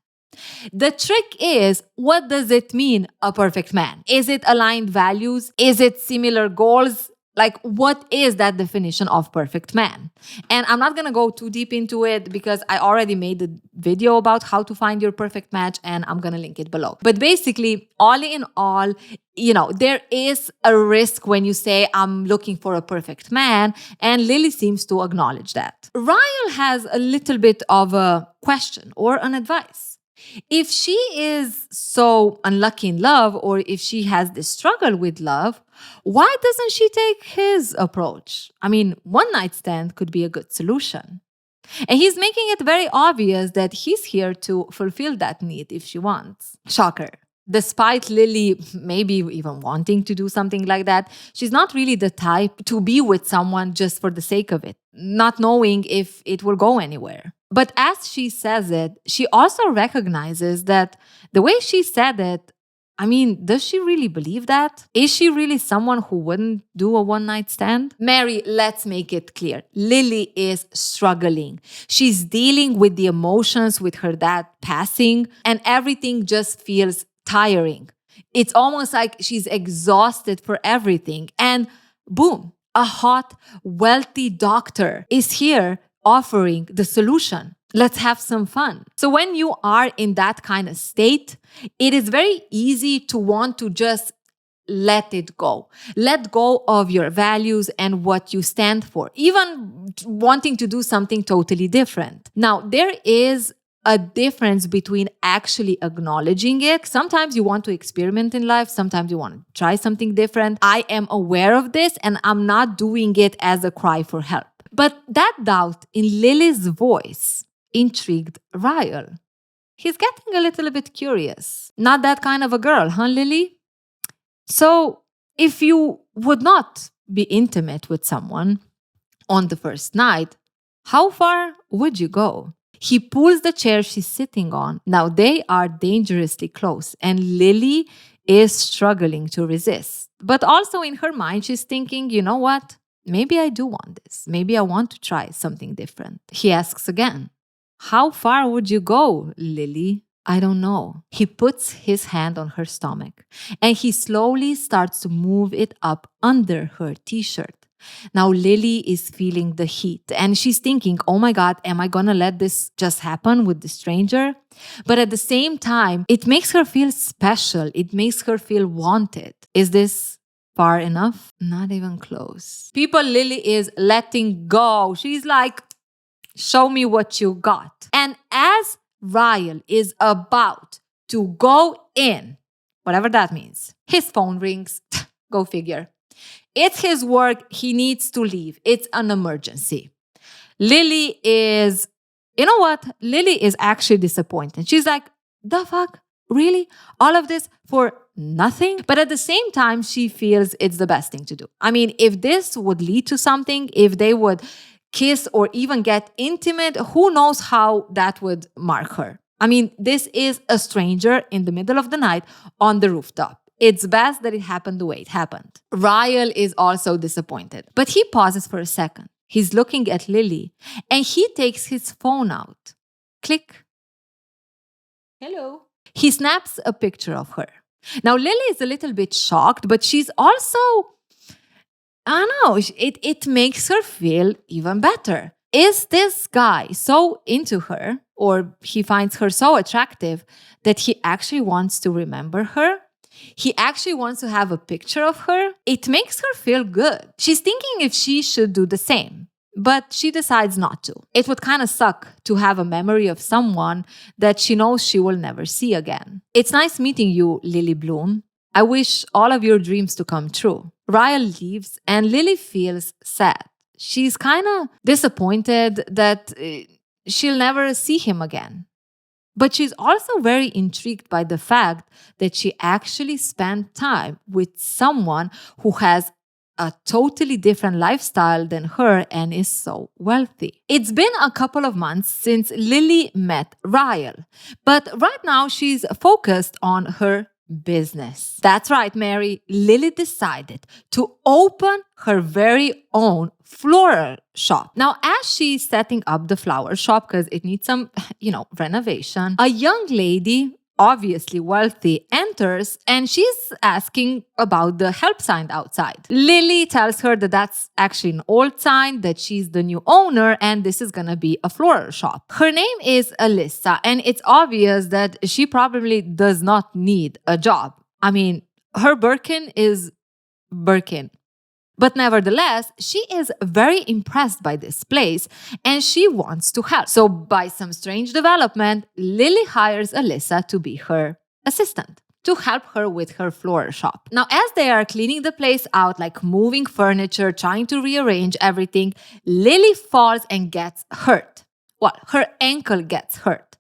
The trick is, what does it mean, a perfect man? Is it aligned values? Is it similar goals? Like, what is that definition of perfect man? And I'm not going to go too deep into it because I already made a video about how to find your perfect match and I'm going to link it below. But basically, all in all, there is a risk when you say, I'm looking for a perfect man, and Lily seems to acknowledge that. Ryle has a little bit of a question or an advice. If she is so unlucky in love, or if she has this struggle with love, why doesn't she take his approach? I mean, one night stand could be a good solution. And he's making it very obvious that he's here to fulfill that need if she wants. Shocker. Despite Lily maybe even wanting to do something like that, she's not really the type to be with someone just for the sake of it, not knowing if it will go anywhere. But as she says it, she also recognizes that the way she said it, I mean, does she really believe that? Is she really someone who wouldn't do a one night stand? Mary, let's make it clear. Lily is struggling. She's dealing with the emotions with her dad passing, and everything just feels tiring. It's almost like she's exhausted for everything. And boom, a hot, wealthy doctor is here offering the solution. Let's have some fun. So when you are in that kind of state, it is very easy to want to just let it go. Let go of your values and what you stand for, even wanting to do something totally different. Now, there is a difference between actually acknowledging it. Sometimes you want to experiment in life. Sometimes you want to try something different. I am aware of this and I'm not doing it as a cry for help. But that doubt in Lily's voice intrigued Ryle. He's getting a little bit curious. Not that kind of a girl, huh, Lily? So, if you would not be intimate with someone on the first night, how far would you go? He pulls the chair she's sitting on. Now, they are dangerously close, and Lily is struggling to resist. But also in her mind, she's thinking, you know what? Maybe I do want this. Maybe I want to try something different. He asks again, how far would you go, Lily? I don't know. He puts his hand on her stomach and he slowly starts to move it up under her t-shirt. Now Lily is feeling the heat and she's thinking, oh my God, am I gonna let this just happen with the stranger? But at the same time, it makes her feel special. It makes her feel wanted. Is this far enough? Not even close. People, Lily is letting go. She's like, show me what you got. And as Ryle is about to go in, whatever that means, his phone rings. Go figure. It's his work. He needs to leave. It's an emergency. Lily is, you know what? Lily is actually disappointed. She's like, the fuck? Really? All of this for nothing? But at the same time, she feels it's the best thing to do. I mean, if this would lead to something, if they would kiss or even get intimate, who knows how that would mark her. I mean, this is a stranger in the middle of the night on the rooftop. It's best that it happened the way it happened. Ryle is also disappointed, but he pauses for a second. He's looking at Lily and he takes his phone out. Click. Hello. He snaps a picture of her. Now, Lily is a little bit shocked, but she's also, I don't know, it makes her feel even better. Is this guy so into her, or he finds her so attractive that he actually wants to remember her? He actually wants to have a picture of her? It makes her feel good. She's thinking if she should do the same, but she decides not to. It would kind of suck to have a memory of someone that she knows she will never see again. It's nice meeting you, Lily Bloom. I wish all of your dreams to come true. Ryle leaves and Lily feels sad. She's kind of disappointed that she'll never see him again. But she's also very intrigued by the fact that she actually spent time with someone who has a totally different lifestyle than her and is so wealthy. It's been a couple of months since Lily met Ryle, but right now she's focused on her business. That's right, Mary. Lily decided to open her very own floral shop. Now, as she's setting up the flower shop, because it needs some, renovation, a young lady, obviously wealthy, enters and she's asking about the help sign outside. Lily tells her that that's actually an old sign, that she's the new owner and this is gonna be a floral shop. Her name is Alyssa and it's obvious that she probably does not need a job. I mean, her Birkin is Birkin. But nevertheless, she is very impressed by this place and she wants to help. So by some strange development, Lily hires Alyssa to be her assistant, to help her with her floral shop. Now, as they are cleaning the place out, like moving furniture, trying to rearrange everything, Lily falls and gets hurt. Well, her ankle gets hurt.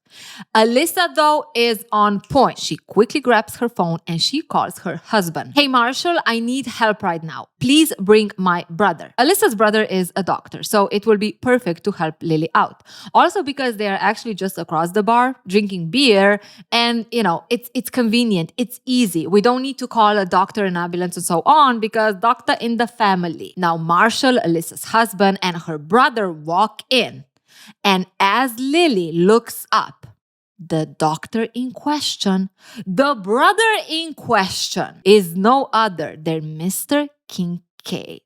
Alyssa, though, is on point. She quickly grabs her phone and she calls her husband. Hey, Marshall, I need help right now. Please bring my brother. Alyssa's brother is a doctor, so it will be perfect to help Lily out. Also because they are actually just across the bar drinking beer and, it's convenient. It's easy. We don't need to call a doctor, an ambulance and so on because doctor in the family. Now, Marshall, Alyssa's husband, and her brother walk in. And as Lily looks up, the doctor in question, the brother in question, is no other than Mr. Kincaid.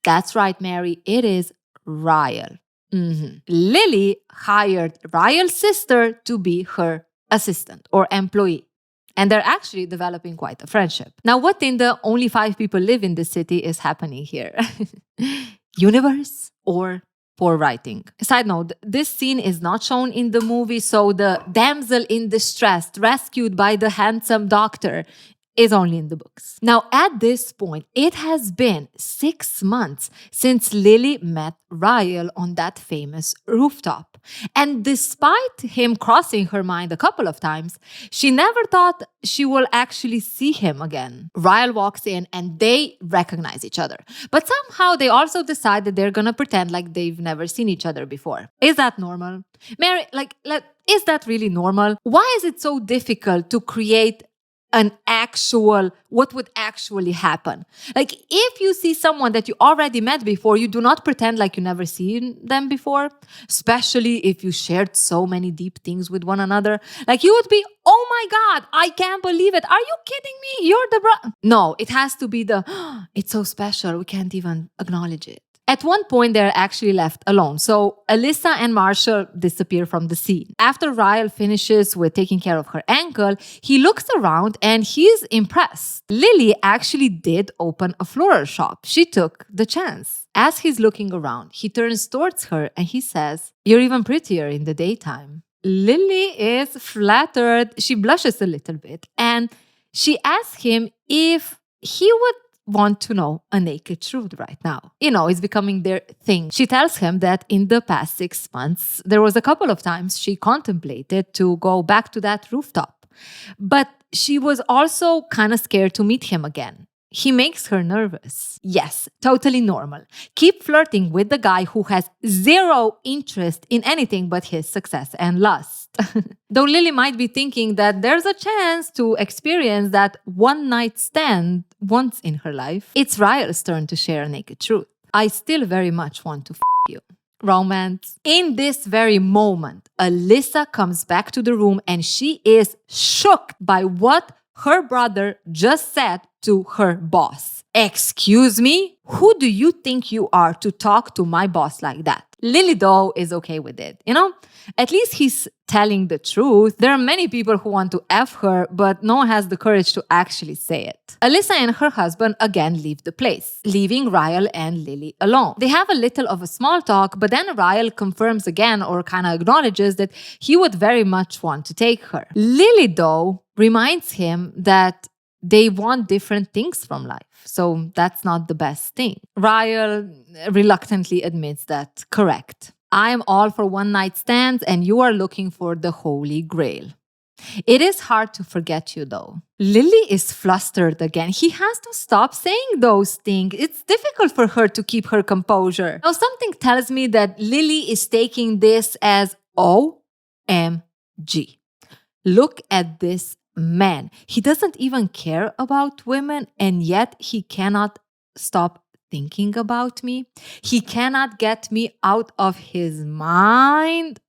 That's right, Mary. It is Ryle. Lily hired Ryle's sister to be her assistant or employee. And they're actually developing quite a friendship. Now, what in the only 5 people live in the city is happening here? Universe or poor writing? Side note, this scene is not shown in the movie, so the damsel in distress rescued by the handsome doctor is only in the books. Now, at this point, it has been 6 months since Lily met Ryle on that famous rooftop. And despite him crossing her mind a couple of times, she never thought she will actually see him again. Ryle walks in and they recognize each other. But somehow they also decide that they're gonna pretend like they've never seen each other before. Is that normal? Mary, is that really normal? Why is it so difficult to create what would actually happen? Like, if you see someone that you already met before, you do not pretend like you never seen them before, especially if you shared so many deep things with one another. Like, you would be, oh my God, I can't believe it. Are you kidding me? You're the No, it has to be it's so special. We can't even acknowledge it. At one point, they're actually left alone. So Alyssa and Marshall disappear from the scene. After Ryle finishes with taking care of her ankle, he looks around and he's impressed. Lily actually did open a floral shop. She took the chance. As he's looking around, he turns towards her and he says, "You're even prettier in the daytime." Lily is flattered. She blushes a little bit and she asks him if he would want to know a naked truth right now. It's becoming their thing. She tells him that in the past 6 months, there was a couple of times she contemplated to go back to that rooftop. But she was also kind of scared to meet him again. He makes her nervous. Yes, totally normal. Keep flirting with the guy who has zero interest in anything but his success and lust. Though Lily might be thinking that there's a chance to experience that one-night stand once in her life, it's Ryle's turn to share a naked truth. I still very much want to you. Romance. In this very moment, Alyssa comes back to the room and she is shocked by what her brother just said to her boss. Excuse me? Who do you think you are to talk to my boss like that? Lily, though, is okay with it. At least he's telling the truth. There are many people who want to F her, but no one has the courage to actually say it. Alyssa and her husband again leave the place, leaving Ryle and Lily alone. They have a little of a small talk, but then Ryle confirms again or kind of acknowledges that he would very much want to take her. Lily, though, reminds him that they want different things from life. So that's not the best thing. Ryle reluctantly admits that, correct. I am all for one-night stands and you are looking for the Holy Grail. It is hard to forget you, though. Lily is flustered again. He has to stop saying those things. It's difficult for her to keep her composure. Now, something tells me that Lily is taking this as OMG. Look at this man. He doesn't even care about women, and yet he cannot stop thinking about me. He cannot get me out of his mind.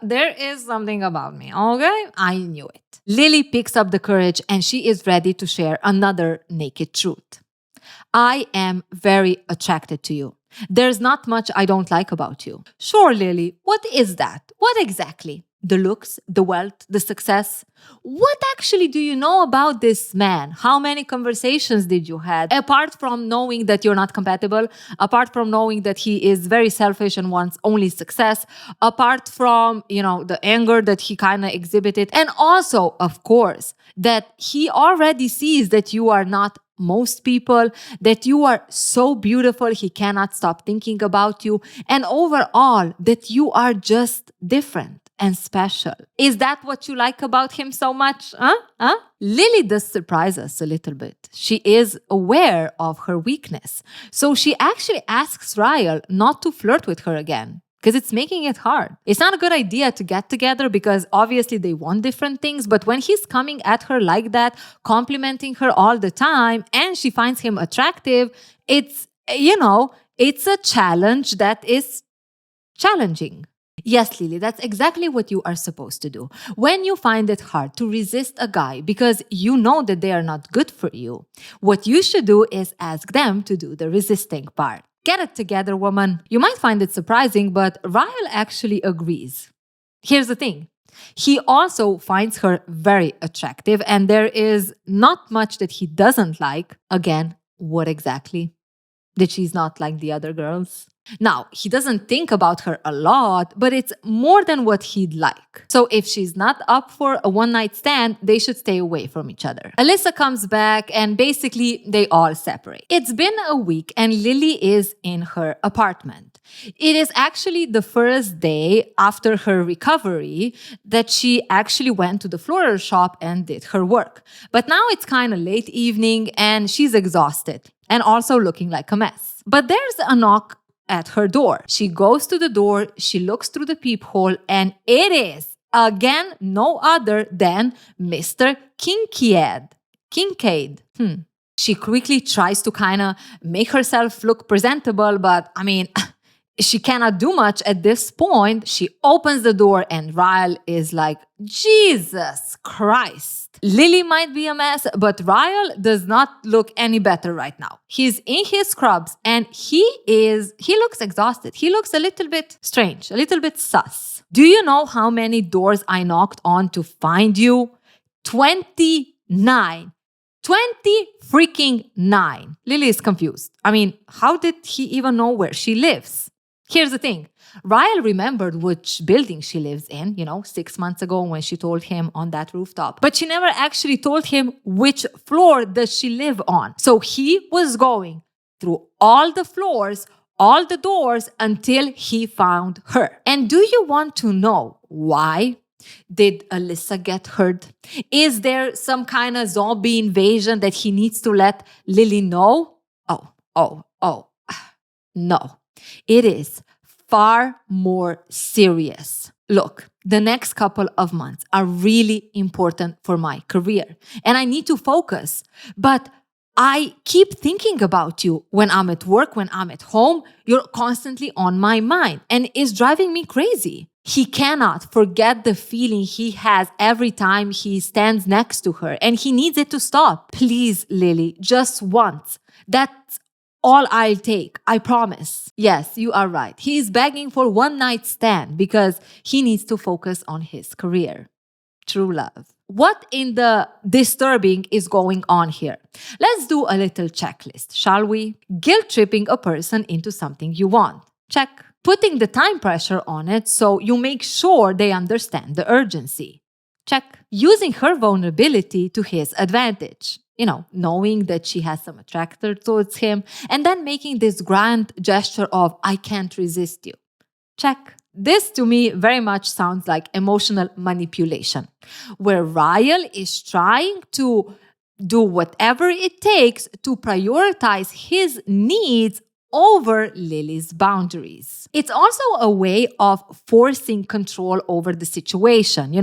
There is something about me, okay? I knew it. Lily picks up the courage and she is ready to share another naked truth. I am very attracted to you. There's not much I don't like about you. Sure, Lily, what is that? What exactly? The looks, the wealth, the success. What actually do you know about this man? How many conversations did you have? Apart from knowing that you're not compatible, apart from knowing that he is very selfish and wants only success, apart from, the anger that he kind of exhibited, and also, of course, that he already sees that you are not most people, that you are so beautiful, he cannot stop thinking about you, and overall, that you are just different. and special. Is that what you like about him so much? Huh? Lily does surprise us a little bit. She is aware of her weakness. So she actually asks Ryle not to flirt with her again, because it's making it hard. It's not a good idea to get together because obviously they want different things, but when he's coming at her like that, complimenting her all the time, and she finds him attractive, it's a challenge that is challenging. Yes, Lily, that's exactly what you are supposed to do. When you find it hard to resist a guy because you know that they are not good for you, what you should do is ask them to do the resisting part. Get it together, woman. You might find it surprising, but Ryle actually agrees. Here's the thing. He also finds her very attractive, and there is not much that he doesn't like. Again, what exactly? That she's not like the other girls? Now, he doesn't think about her a lot, but it's more than what he'd like. So if she's not up for a one-night stand, they should stay away from each other. Alyssa comes back and basically they all separate. It's been a week and Lily is in her apartment. It is actually the first day after her recovery that she actually went to the floral shop and did her work. But now it's kind of late evening and she's exhausted and also looking like a mess. But there's a knock at her door. She goes to the door, she looks through the peephole, and it is, again, no other than Mr. Kincaid. She quickly tries to kind of make herself look presentable, but I mean, she cannot do much at this point. She opens the door and Ryle is like, Jesus Christ. Lily might be a mess, but Ryle does not look any better right now. He's in his scrubs and he looks exhausted. He looks a little bit strange, a little bit sus. Do you know how many doors I knocked on to find you? 29. 20 freaking 9. Lily is confused. I mean, how did he even know where she lives? Here's the thing. Ryle remembered which building she lives in, 6 months ago when she told him on that rooftop. But she never actually told him which floor does she live on. So he was going through all the floors, all the doors until he found her. And do you want to know why? Did Alyssa get hurt? Is there some kind of zombie invasion that he needs to let Lily know? Oh, no. It is far more serious. Look, the next couple of months are really important for my career and I need to focus. But I keep thinking about you when I'm at work, when I'm at home. You're constantly on my mind and it's driving me crazy. He cannot forget the feeling he has every time he stands next to her and he needs it to stop. Please, Lily, just once. That's all I'll take, I promise. Yes, you are right. He is begging for one night stand because he needs to focus on his career. True love. What in the disturbing is going on here? Let's do a little checklist, shall we? Guilt tripping a person into something you want. Check. Putting the time pressure on it so you make sure they understand the urgency. Check. Using her vulnerability to his advantage. Knowing that she has some attraction towards him and then making this grand gesture of, I can't resist you. Check. This to me very much sounds like emotional manipulation, where Ryle is trying to do whatever it takes to prioritize his needs over Lily's boundaries. It's also a way of forcing control over the situation.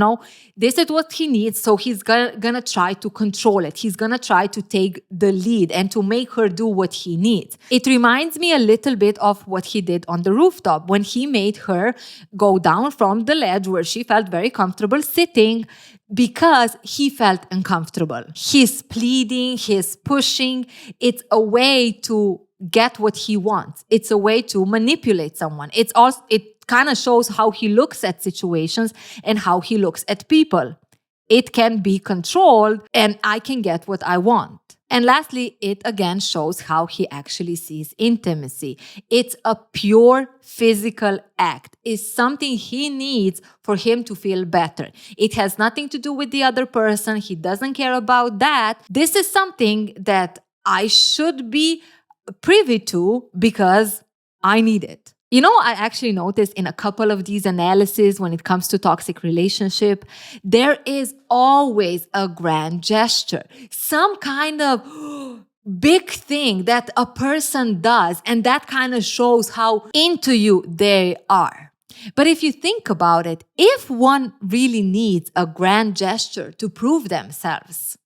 This is what he needs, so he's gonna try to control it. He's gonna try to take the lead and to make her do what he needs. It reminds me a little bit of what he did on the rooftop when he made her go down from the ledge where she felt very comfortable sitting because he felt uncomfortable. He's pleading, he's pushing. It's a way to get what he wants. It's a way to manipulate someone. It kind of shows how he looks at situations and how he looks at people. It can be controlled and I can get what I want. And lastly, it again shows how he actually sees intimacy. It's a pure physical act. It's something he needs for him to feel better. It has nothing to do with the other person. He doesn't care about that. This is something that I should be privy to because I need it. You know, I actually noticed in a couple of these analyses when it comes to toxic relationship, there is always a grand gesture, some kind of big thing that a person does, and that kind of shows how into you they are. But if you think about it, if one really needs a grand gesture to prove themselves,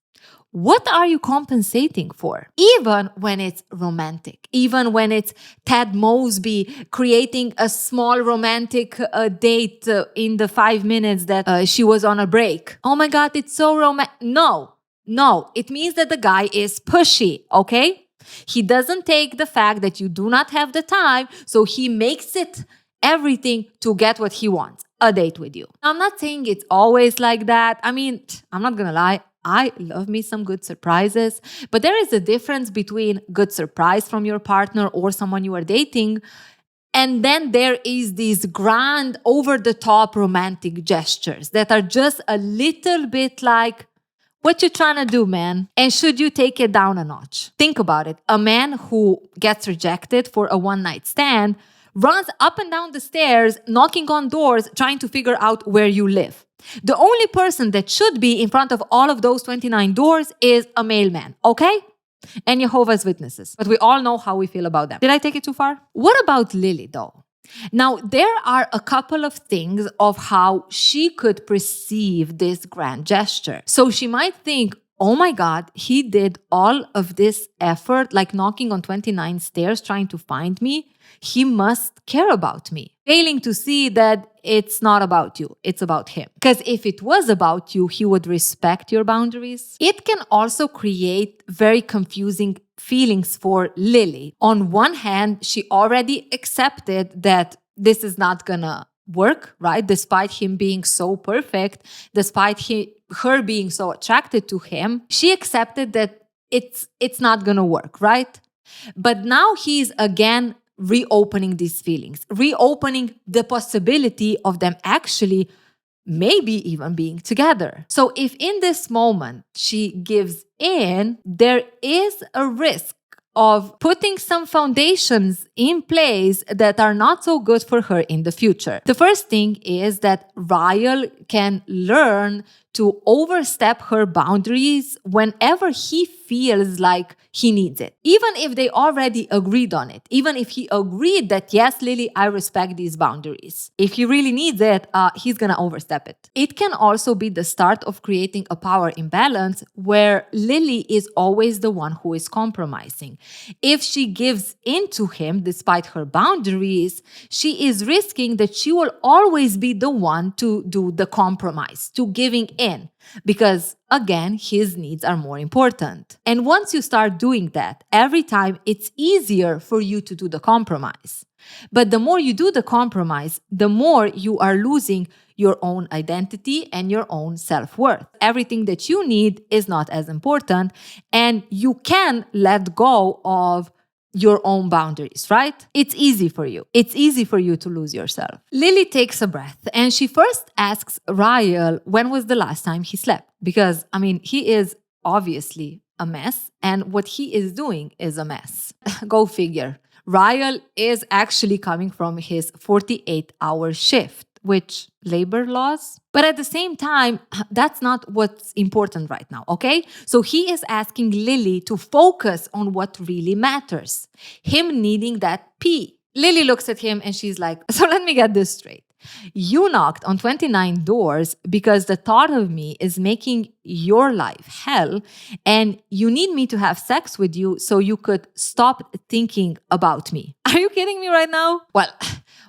what are you compensating for? Even when it's romantic, even when it's Ted Mosby creating a small romantic date in the 5 minutes that she was on a break. Oh my God, it's so romantic. No, it means that the guy is pushy, okay? He doesn't take the fact that you do not have the time, so he makes it everything to get what he wants, a date with you. I'm not saying it's always like that. I mean, I'm not gonna lie. I love me some good surprises, but there is a difference between good surprise from your partner or someone you are dating, and then there is these grand, over-the-top romantic gestures that are just a little bit like, what you trying to do, man? And should you take it down a notch? Think about it. A man who gets rejected for a one-night stand runs up and down the stairs, knocking on doors, trying to figure out where you live. The only person that should be in front of all of those 29 doors is a mailman, okay? And Jehovah's Witnesses. But we all know how we feel about them. Did I take it too far? What about Lily, though? Now, there are a couple of things of how she could perceive this grand gesture. So she might think, oh my God, he did all of this effort, like knocking on 29 stairs trying to find me. He must care about me. Failing to see that it's not about you, it's about him. Because if it was about you, he would respect your boundaries. It can also create very confusing feelings for Lily. On one hand, she already accepted that this is not gonna work, right? Despite him being so perfect, despite her being so attracted to him, she accepted that it's not gonna work, right? But now he's again reopening these feelings, reopening the possibility of them actually maybe even being together. So if in this moment she gives in, there is a risk of putting some foundations in place that are not so good for her in the future. The first thing is that Ryle can learn to overstep her boundaries whenever he feels like he needs it. Even if they already agreed on it, even if he agreed that, yes, Lily, I respect these boundaries. If he really needs it, he's gonna overstep it. It can also be the start of creating a power imbalance where Lily is always the one who is compromising. If she gives in to him despite her boundaries, she is risking that she will always be the one to do the compromise, to giving in. Because again, his needs are more important. And once you start doing that, every time it's easier for you to do the compromise. But the more you do the compromise, the more you are losing your own identity and your own self-worth. Everything that you need is not as important, and you can let go of your own boundaries, right? It's easy for you. It's easy for you to lose yourself. Lily takes a breath and she first asks Ryle when was the last time he slept. Because, I mean, he is obviously a mess and what he is doing is a mess. Go figure. Ryle is actually coming from his 48-hour shift, which labor laws. But at the same time, that's not what's important right now, okay? So he is asking Lily to focus on what really matters, him needing that pee. Lily looks at him and she's like, so let me get this straight. You knocked on 29 doors because the thought of me is making your life hell, and you need me to have sex with you so you could stop thinking about me. Are you kidding me right now? Well,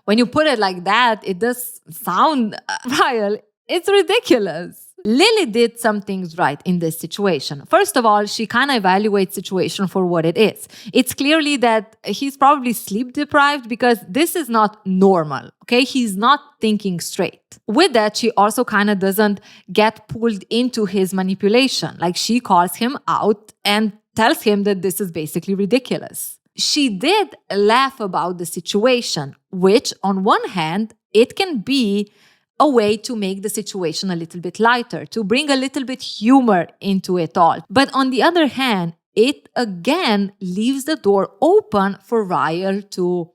when you put it like that, it does sound, Ryle, it's ridiculous. Lily did some things right in this situation. First of all, she kind of evaluates situation for what it is. It's clearly that he's probably sleep deprived because this is not normal, okay? He's not thinking straight. With that, she also kind of doesn't get pulled into his manipulation. Like she calls him out and tells him that this is basically ridiculous. She did laugh about the situation, which on one hand, it can be a way to make the situation a little bit lighter, to bring a little bit humor into it all. But on the other hand, it again leaves the door open for Ryle to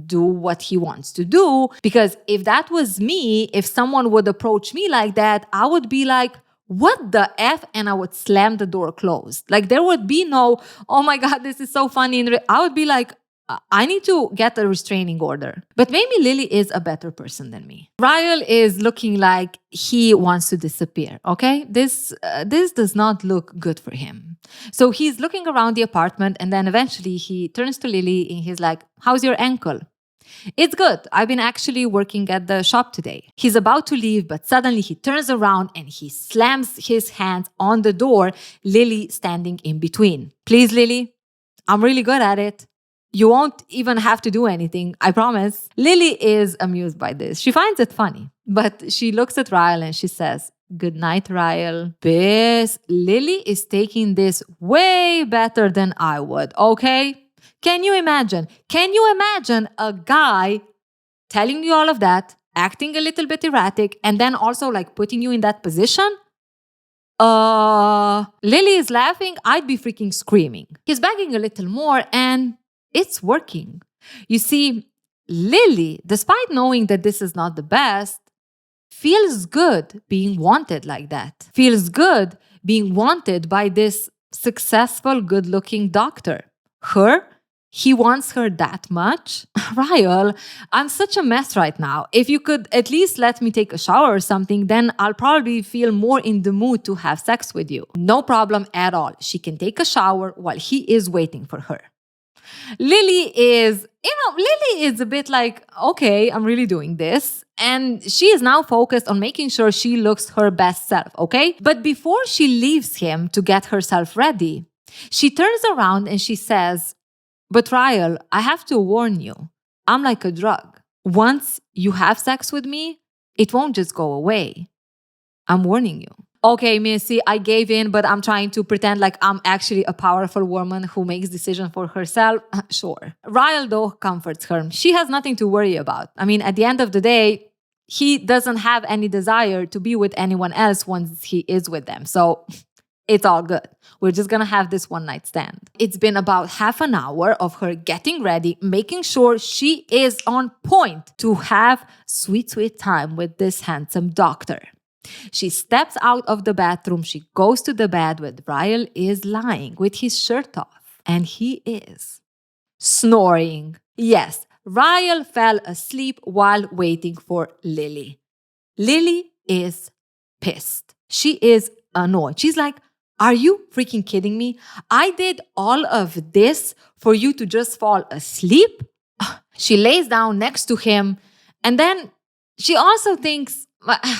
do what he wants to do. Because if that was me, if someone would approach me like that, I would be like, what the F? And I would slam the door closed. Like there would be no, oh my God, this is so funny. I would be like, I need to get a restraining order. But maybe Lily is a better person than me. Ryle is looking like he wants to disappear, okay? This does not look good for him. So he's looking around the apartment and then eventually he turns to Lily and he's like, how's your ankle? It's good. I've been actually working at the shop today. He's about to leave, but suddenly he turns around and he slams his hands on the door, Lily standing in between. Please, Lily, I'm really good at it. You won't even have to do anything, I promise. Lily is amused by this. She finds it funny, but she looks at Ryle and she says, good night, Ryle. Bis, Lily is taking this way better than I would, okay? Can you imagine? Can you imagine a guy telling you all of that, acting a little bit erratic, and then also like putting you in that position? Lily is laughing. I'd be freaking screaming. He's begging a little more and it's working. You see, Lily, despite knowing that this is not the best, feels good being wanted like that. Feels good being wanted by this successful, good-looking doctor. He wants her that much? Ryle, I'm such a mess right now. If you could at least let me take a shower or something, then I'll probably feel more in the mood to have sex with you. No problem at all. She can take a shower while he is waiting for her. Lily is a bit like, okay, I'm really doing this. And she is now focused on making sure she looks her best self, okay? But before she leaves him to get herself ready, she turns around and she says, but Ryle, I have to warn you, I'm like a drug. Once you have sex with me, it won't just go away. I'm warning you. Okay, Missy, I gave in, but I'm trying to pretend like I'm actually a powerful woman who makes decisions for herself. Sure. Ryle, though, comforts her. She has nothing to worry about. I mean, at the end of the day, he doesn't have any desire to be with anyone else once he is with them. So it's all good. We're just gonna have this one night stand. It's been about half an hour of her getting ready, making sure she is on point to have sweet, sweet time with this handsome doctor. She steps out of the bathroom. She goes to the bed where Ryle is lying with his shirt off. And he is snoring. Yes, Ryle fell asleep while waiting for Lily. Lily is pissed. She is annoyed. She's like, are you freaking kidding me? I did all of this for you to just fall asleep? She lays down next to him and then she also thinks,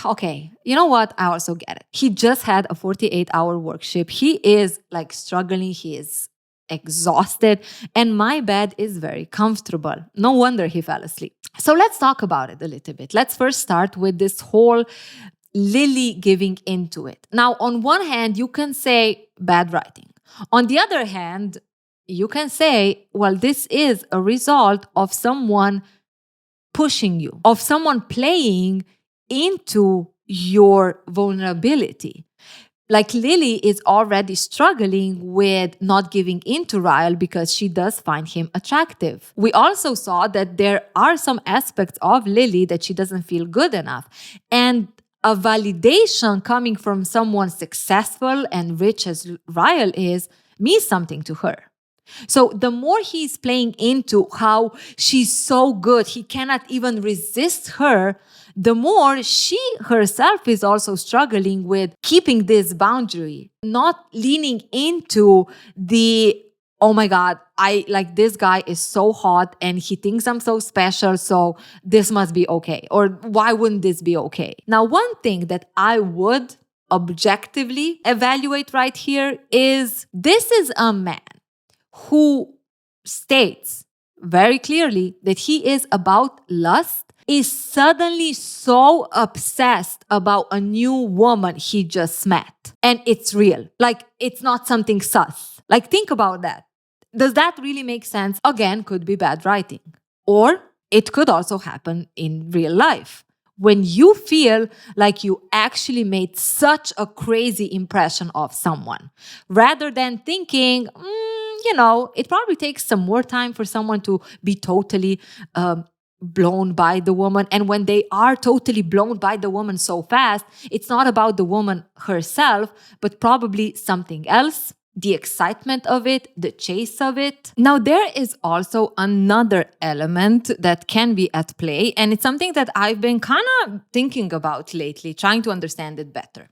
okay, you know what? I also get it. He just had a 48-hour work shift. He is like struggling. He is exhausted. And my bed is very comfortable. No wonder he fell asleep. So let's talk about it a little bit. Let's first start with this whole Lily giving into it. Now, on one hand, you can say bad writing. On the other hand, you can say, well, this is a result of someone pushing you, of someone playing into your vulnerability. Like Lily is already struggling with not giving in to Ryle because she does find him attractive. We also saw that there are some aspects of Lily that she doesn't feel good enough. And a validation coming from someone successful and rich as Ryle is means something to her. So the more he's playing into how she's so good, he cannot even resist her, the more she herself is also struggling with keeping this boundary, not leaning into the, oh my God, this guy is so hot and he thinks I'm so special, so this must be okay. Or why wouldn't this be okay? Now, one thing that I would objectively evaluate right here is this is a man who states very clearly that he is about lust, is suddenly so obsessed about a new woman he just met. And it's real. Like, it's not something sus. Like, think about that. Does that really make sense? Again, could be bad writing. Or it could also happen in real life. When you feel like you actually made such a crazy impression of someone, rather than thinking, it probably takes some more time for someone to be totally blown by the woman. And when they are totally blown by the woman so fast, it's not about the woman herself, but probably something else. The excitement of it, the chase of it. Now, there is also another element that can be at play, and it's something that I've been kind of thinking about lately, trying to understand it better.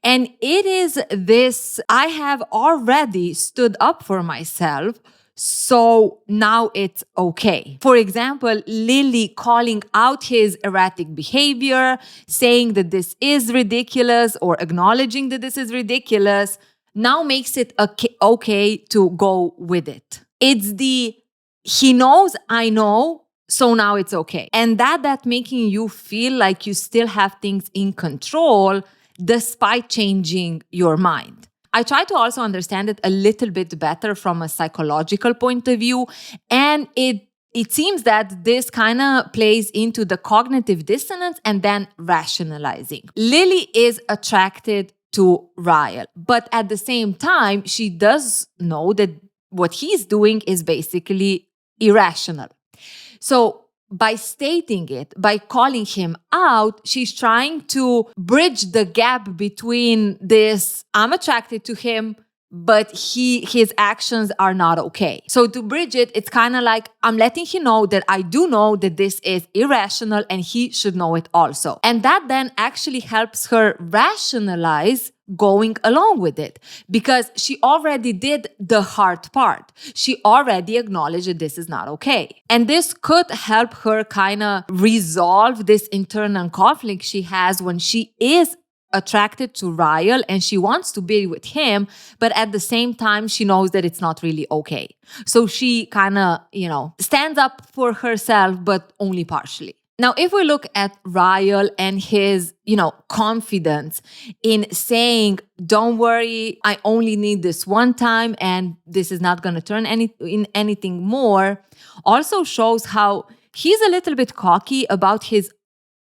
And it is this: I have already stood up for myself, so now it's okay. For example, Lily calling out his erratic behavior, saying that this is ridiculous, or acknowledging that this is ridiculous, now makes it okay to go with it. It's he knows, I know, so now it's okay. And that making you feel like you still have things in control despite changing your mind. I try to also understand it a little bit better from a psychological point of view, and it seems that this kind of plays into the cognitive dissonance and then rationalizing. Lily is attracted to Ryle, but at the same time, she does know that what he's doing is basically irrational. So by stating it, by calling him out, she's trying to bridge the gap between this, I'm attracted to him, but his actions are not okay. So to bridge it, it's kind of like, I'm letting him know that I do know that this is irrational and he should know it also. And that then actually helps her rationalize going along with it, because she already did the hard part. She already acknowledged that this is not okay. And this could help her kind of resolve this internal conflict she has when she is attracted to Ryle and she wants to be with him, but at the same time, she knows that it's not really okay. So she kind of, stands up for herself, but only partially. Now, if we look at Ryle and his, confidence in saying, don't worry, I only need this one time and this is not going to turn in anything more, also shows how he's a little bit cocky about his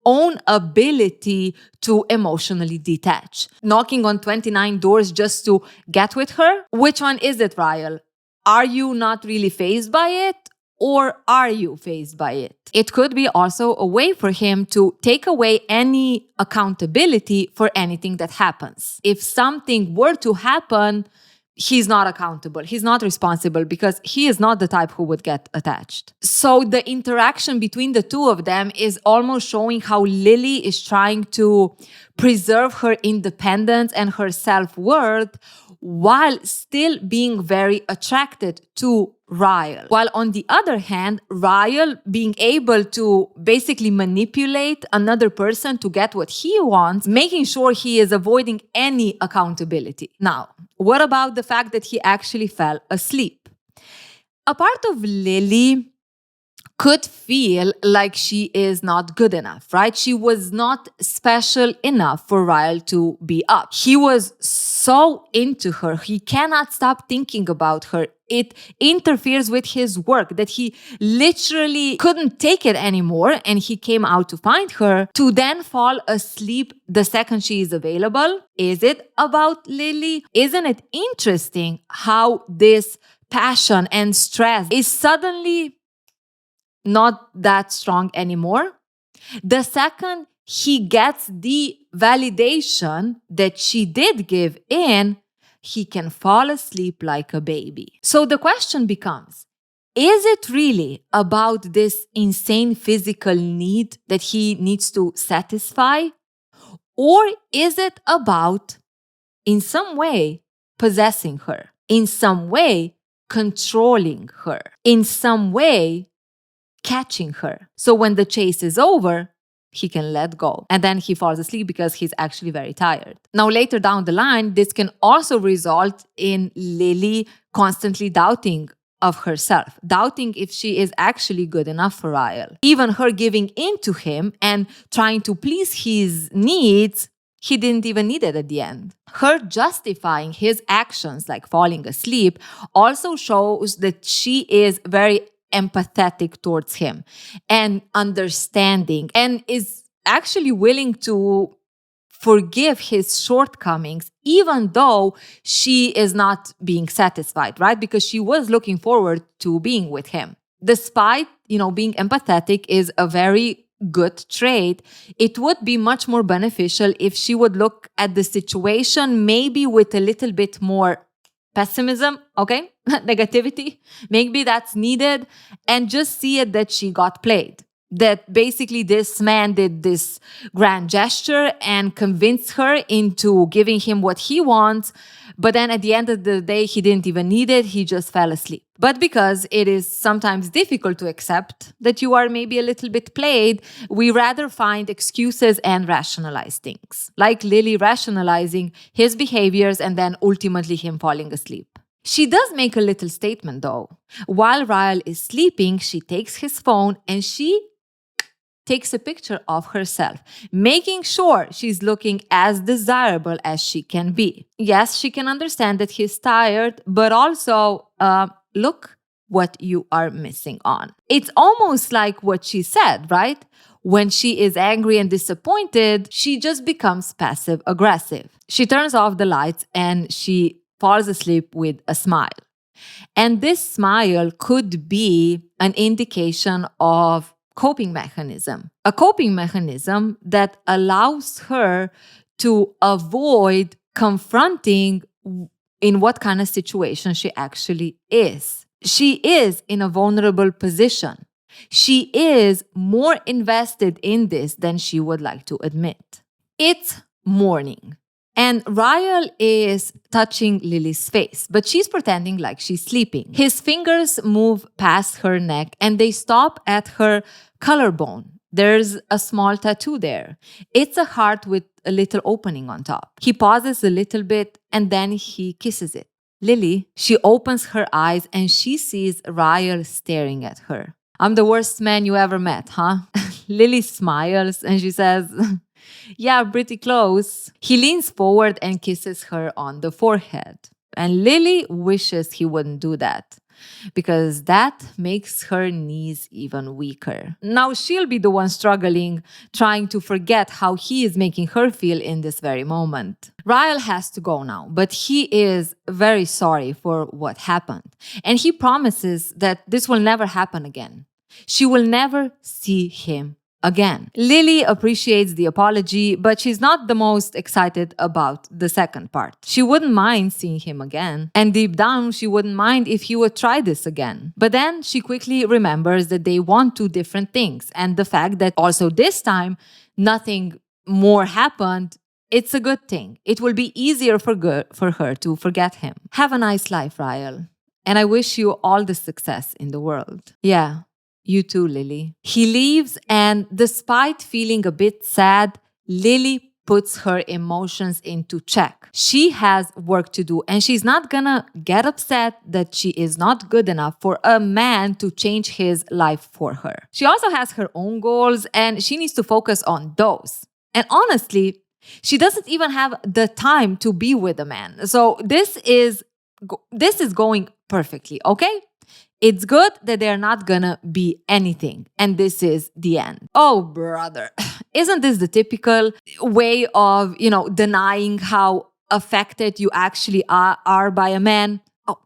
own ability to emotionally detach. Knocking on 29 doors just to get with her? Which one is it, Ryle? Are you not really fazed by it? Or are you fazed by it? It could be also a way for him to take away any accountability for anything that happens. If something were to happen, he's not accountable. He's not responsible because he is not the type who would get attached. So the interaction between the two of them is almost showing how Lily is trying to preserve her independence and her self-worth while still being very attracted to Ryle. While on the other hand, Ryle being able to basically manipulate another person to get what he wants, making sure he is avoiding any accountability. Now, what about the fact that he actually fell asleep? A part of Lily could feel like she is not good enough, right? She was not special enough for Ryle to be up. He was so into her. He cannot stop thinking about her. It interferes with his work that he literally couldn't take it anymore, and he came out to find her to then fall asleep the second she is available. Is it about Lily? Isn't it interesting how this passion and stress is suddenly not that strong anymore? The second he gets the validation that she did give in, he can fall asleep like a baby. So the question becomes, is it really about this insane physical need that he needs to satisfy? Or is it about, in some way, possessing her? In some way, controlling her? In some way, catching her? So when the chase is over, he can let go. And then he falls asleep because he's actually very tired. Now, later down the line, this can also result in Lily constantly doubting of herself, doubting if she is actually good enough for Ryle. Even her giving in to him and trying to please his needs, he didn't even need it at the end. Her justifying his actions, like falling asleep, also shows that she is very empathetic towards him and understanding, and is actually willing to forgive his shortcomings, even though she is not being satisfied, right? Because she was looking forward to being with him. Despite, being empathetic is a very good trait, it would be much more beneficial if she would look at the situation maybe with a little bit more pessimism, okay? Negativity. Maybe that's needed. And just see it that she got played. That basically this man did this grand gesture and convinced her into giving him what he wants. But then at the end of the day, he didn't even need it. He just fell asleep. But because it is sometimes difficult to accept that you are maybe a little bit played, we rather find excuses and rationalize things. Like Lily rationalizing his behaviors and then ultimately him falling asleep. She does make a little statement though. While Ryle is sleeping, she takes his phone and she takes a picture of herself, making sure she's looking as desirable as she can be. Yes, she can understand that he's tired, but also, look what you are missing on. It's almost like what she said, right? When she is angry and disappointed, she just becomes passive aggressive. She turns off the lights and she falls asleep with a smile. And this smile could be an indication of coping mechanism, a coping mechanism that allows her to avoid confronting in what kind of situation she actually is. She is in a vulnerable position. She is more invested in this than she would like to admit. It's morning. And Ryle is touching Lily's face, but she's pretending like she's sleeping. His fingers move past her neck and they stop at her collarbone. There's a small tattoo there. It's a heart with a little opening on top. He pauses a little bit and then he kisses it. Lily, she opens her eyes and she sees Ryle staring at her. I'm the worst man you ever met, huh? Lily smiles and she says, yeah, pretty close. He leans forward and kisses her on the forehead. And Lily wishes he wouldn't do that because that makes her knees even weaker. Now she'll be the one struggling, trying to forget how he is making her feel in this very moment. Ryle has to go now, but he is very sorry for what happened. And he promises that this will never happen again. She will never see him again. Lily appreciates the apology, but she's not the most excited about the second part. She wouldn't mind seeing him again. And deep down, she wouldn't mind if he would try this again. But then she quickly remembers that they want two different things. And the fact that also this time, nothing more happened, it's a good thing. It will be easier for her to forget him. Have a nice life, Ryle. And I wish you all the success in the world. Yeah. You too, Lily. He leaves, and despite feeling a bit sad, Lily puts her emotions into check. She has work to do, and she's not gonna get upset that she is not good enough for a man to change his life for her. She also has her own goals, and she needs to focus on those. And honestly, she doesn't even have the time to be with a man. So this is going perfectly, okay? It's good that they're not gonna be anything. And this is the end. Oh, brother. Isn't this the typical way of, denying how affected you actually are by a man? Oh,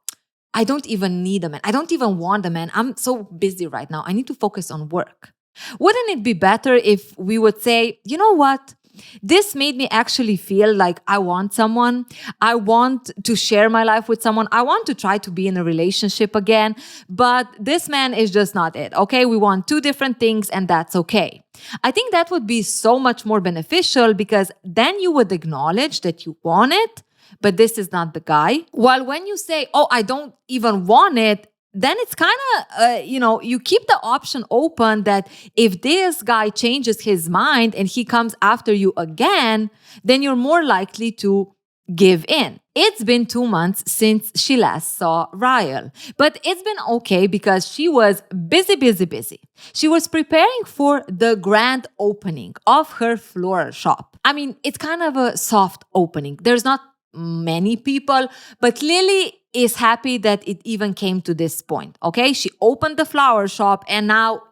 I don't even need a man. I don't even want a man. I'm so busy right now. I need to focus on work. Wouldn't it be better if we would say, you know what? This made me actually feel like I want someone. I want to share my life with someone. I want to try to be in a relationship again. But this man is just not it. Okay, we want two different things and that's okay. I think that would be so much more beneficial because then you would acknowledge that you want it, but this is not the guy. While when you say, oh, I don't even want it, then it's kind of, you keep the option open that if this guy changes his mind and he comes after you again, then you're more likely to give in. It's been 2 months since she last saw Ryle, but it's been okay because she was busy. She was preparing for the grand opening of her floral shop. I mean, it's kind of a soft opening. There's not many people, but Lily is happy that it even came to this point, okay? She opened the flower shop and now,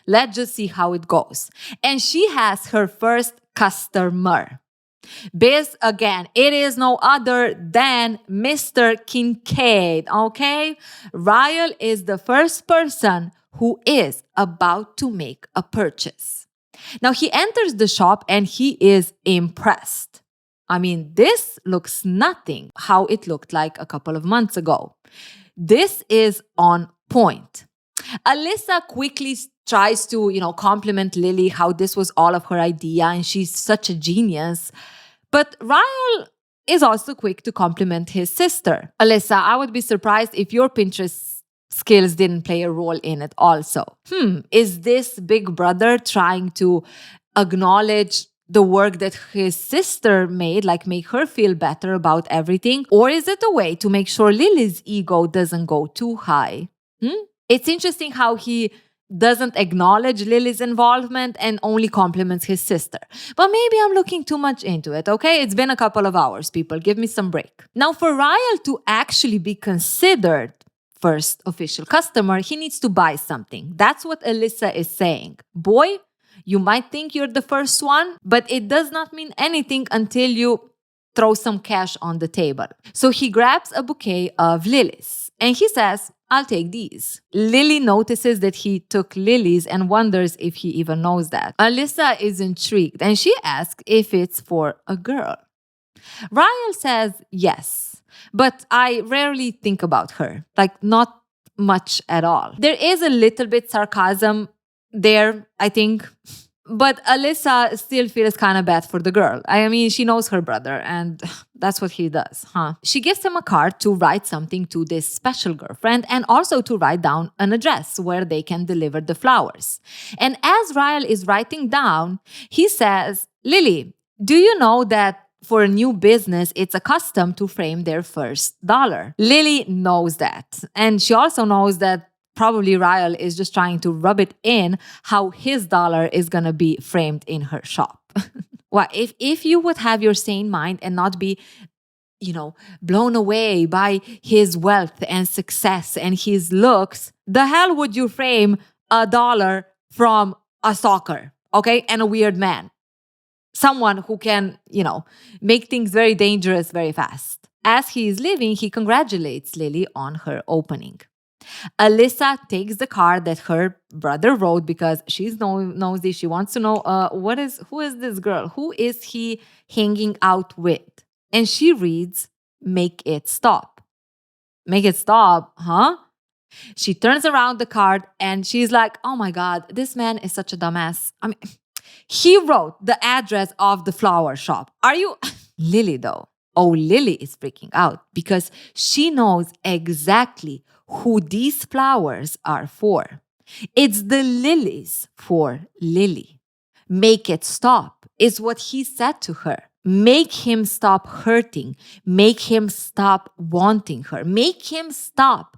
let's just see how it goes. And she has her first customer. Biz, again, it is no other than Mr. Kincaid, okay? Ryle is the first person who is about to make a purchase. Now, he enters the shop and he is impressed. I mean, this looks nothing how it looked like a couple of months ago. This is on point. Alyssa quickly tries to, compliment Lily how this was all of her idea and she's such a genius. But Ryle is also quick to compliment his sister. Alyssa, I would be surprised if your Pinterest skills didn't play a role in it also. Is this big brother trying to acknowledge the work that his sister made, like make her feel better about everything? Or is it a way to make sure Lily's ego doesn't go too high? It's interesting how he doesn't acknowledge Lily's involvement and only compliments his sister. But maybe I'm looking too much into it, okay? It's been a couple of hours, people. Give me some break. Now, for Ryle to actually be considered first official customer, he needs to buy something. That's what Alyssa is saying. Boy, you might think you're the first one, but it does not mean anything until you throw some cash on the table. So he grabs a bouquet of lilies and he says, I'll take these. Lily notices that he took lilies and wonders if he even knows that. Alyssa is intrigued and she asks if it's for a girl. Ryle says yes, but I rarely think about her, like not much at all. There is a little bit sarcasm there, I think. But Alyssa still feels kind of bad for the girl. I mean, she knows her brother and that's what he does, huh? She gives him a card to write something to this special girlfriend and also to write down an address where they can deliver the flowers. And as Ryle is writing down, he says, Lily, do you know that for a new business, it's a custom to frame their first dollar? Lily knows that. And she also knows that probably Ryle is just trying to rub it in how his dollar is going to be framed in her shop. Well, if you would have your sane mind and not be, blown away by his wealth and success and his looks, the hell would you frame a dollar from a stalker, okay, and a weird man? Someone who can, make things very dangerous very fast. As he is leaving, he congratulates Lily on her opening. Alyssa takes the card that her brother wrote because she's nosy. She wants to know who is this girl? Who is he hanging out with? And she reads, make it stop. Make it stop, huh? She turns around the card and she's like, oh my God, this man is such a dumbass. I mean, he wrote the address of the flower shop. Are you... Lily, though. Oh, Lily is freaking out because she knows exactly who these flowers are for. It's the lilies for Lily. Make it stop is what he said to her. Make him stop hurting. Make him stop wanting her. Make him stop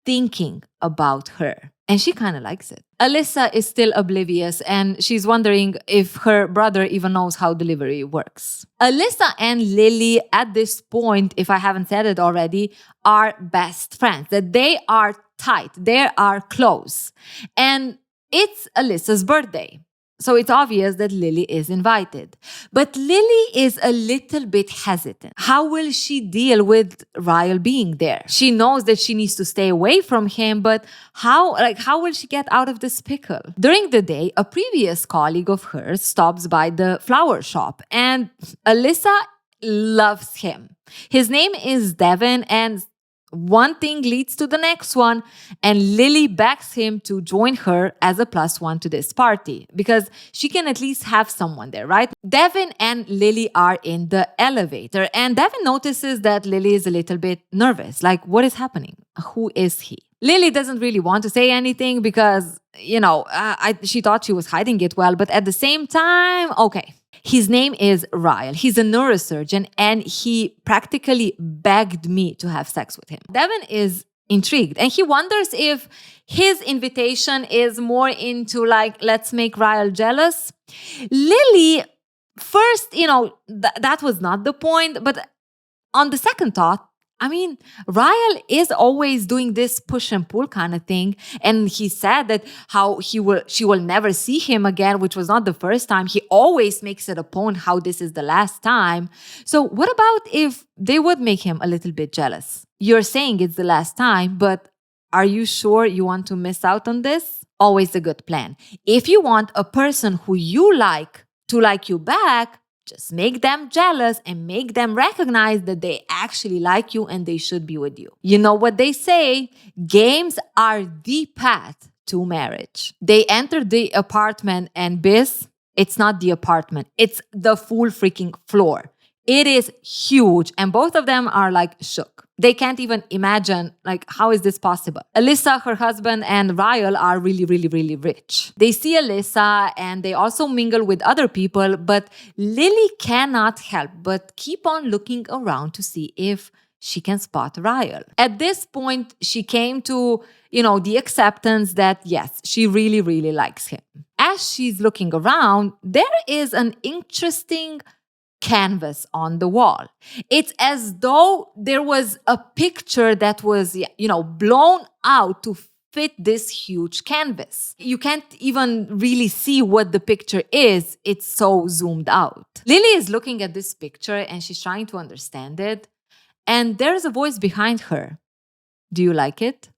thinking about her. And she kind of likes it. Alyssa is still oblivious and she's wondering if her brother even knows how delivery works. Alyssa and Lily at this point, if I haven't said it already, are best friends. That they are tight. They are close. And it's Alyssa's birthday. So it's obvious that Lily is invited. But Lily is a little bit hesitant. How will she deal with Ryle being there? She knows that she needs to stay away from him, but how will she get out of this pickle? During the day, a previous colleague of hers stops by the flower shop and Alyssa loves him. His name is Devin and one thing leads to the next one, and Lily begs him to join her as a +1 to this party because she can at least have someone there, right? Devin and Lily are in the elevator, and Devin notices that Lily is a little bit nervous. Like, what is happening? Who is he? Lily doesn't really want to say anything because, she thought she was hiding it well, but at the same time, okay. His name is Ryle. He's a neurosurgeon and he practically begged me to have sex with him. Devin is intrigued and he wonders if his invitation is more into let's make Ryle jealous. Lily, first, that was not the point, but on the second thought, I mean, Ryle is always doing this push and pull kind of thing. And he said that how she will never see him again, which was not the first time. He always makes it a point how this is the last time. So what about if they would make him a little bit jealous? You're saying it's the last time, but are you sure you want to miss out on this? Always a good plan. If you want a person who you like to like you back, just make them jealous and make them recognize that they actually like you and they should be with you. You know what they say? Games are the path to marriage. They enter the apartment and it's not the apartment. It's the full freaking floor. It is huge. And both of them are like shook. They can't even imagine, like, how is this possible? Alyssa, her husband, and Ryle are really, really, really rich. They see Alyssa and they also mingle with other people, but Lily cannot help but keep on looking around to see if she can spot Ryle. At this point, she came to, the acceptance that, yes, she really, really likes him. As she's looking around, there is an interesting canvas on the wall. It's as though there was a picture that was, blown out to fit this huge canvas. You can't even really see what the picture is. It's so zoomed out. Lily is looking at this picture and she's trying to understand it. And there's a voice behind her. Do you like it?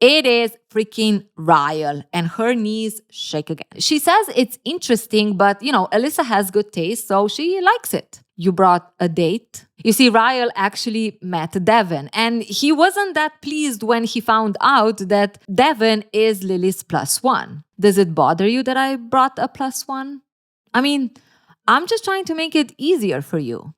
It is freaking Ryle, and her knees shake again. She says it's interesting, but, Alyssa has good taste, so she likes it. You brought a date? You see, Ryle actually met Devin, and he wasn't that pleased when he found out that Devin is Lily's +1. Does it bother you that I brought a +1? I mean, I'm just trying to make it easier for you,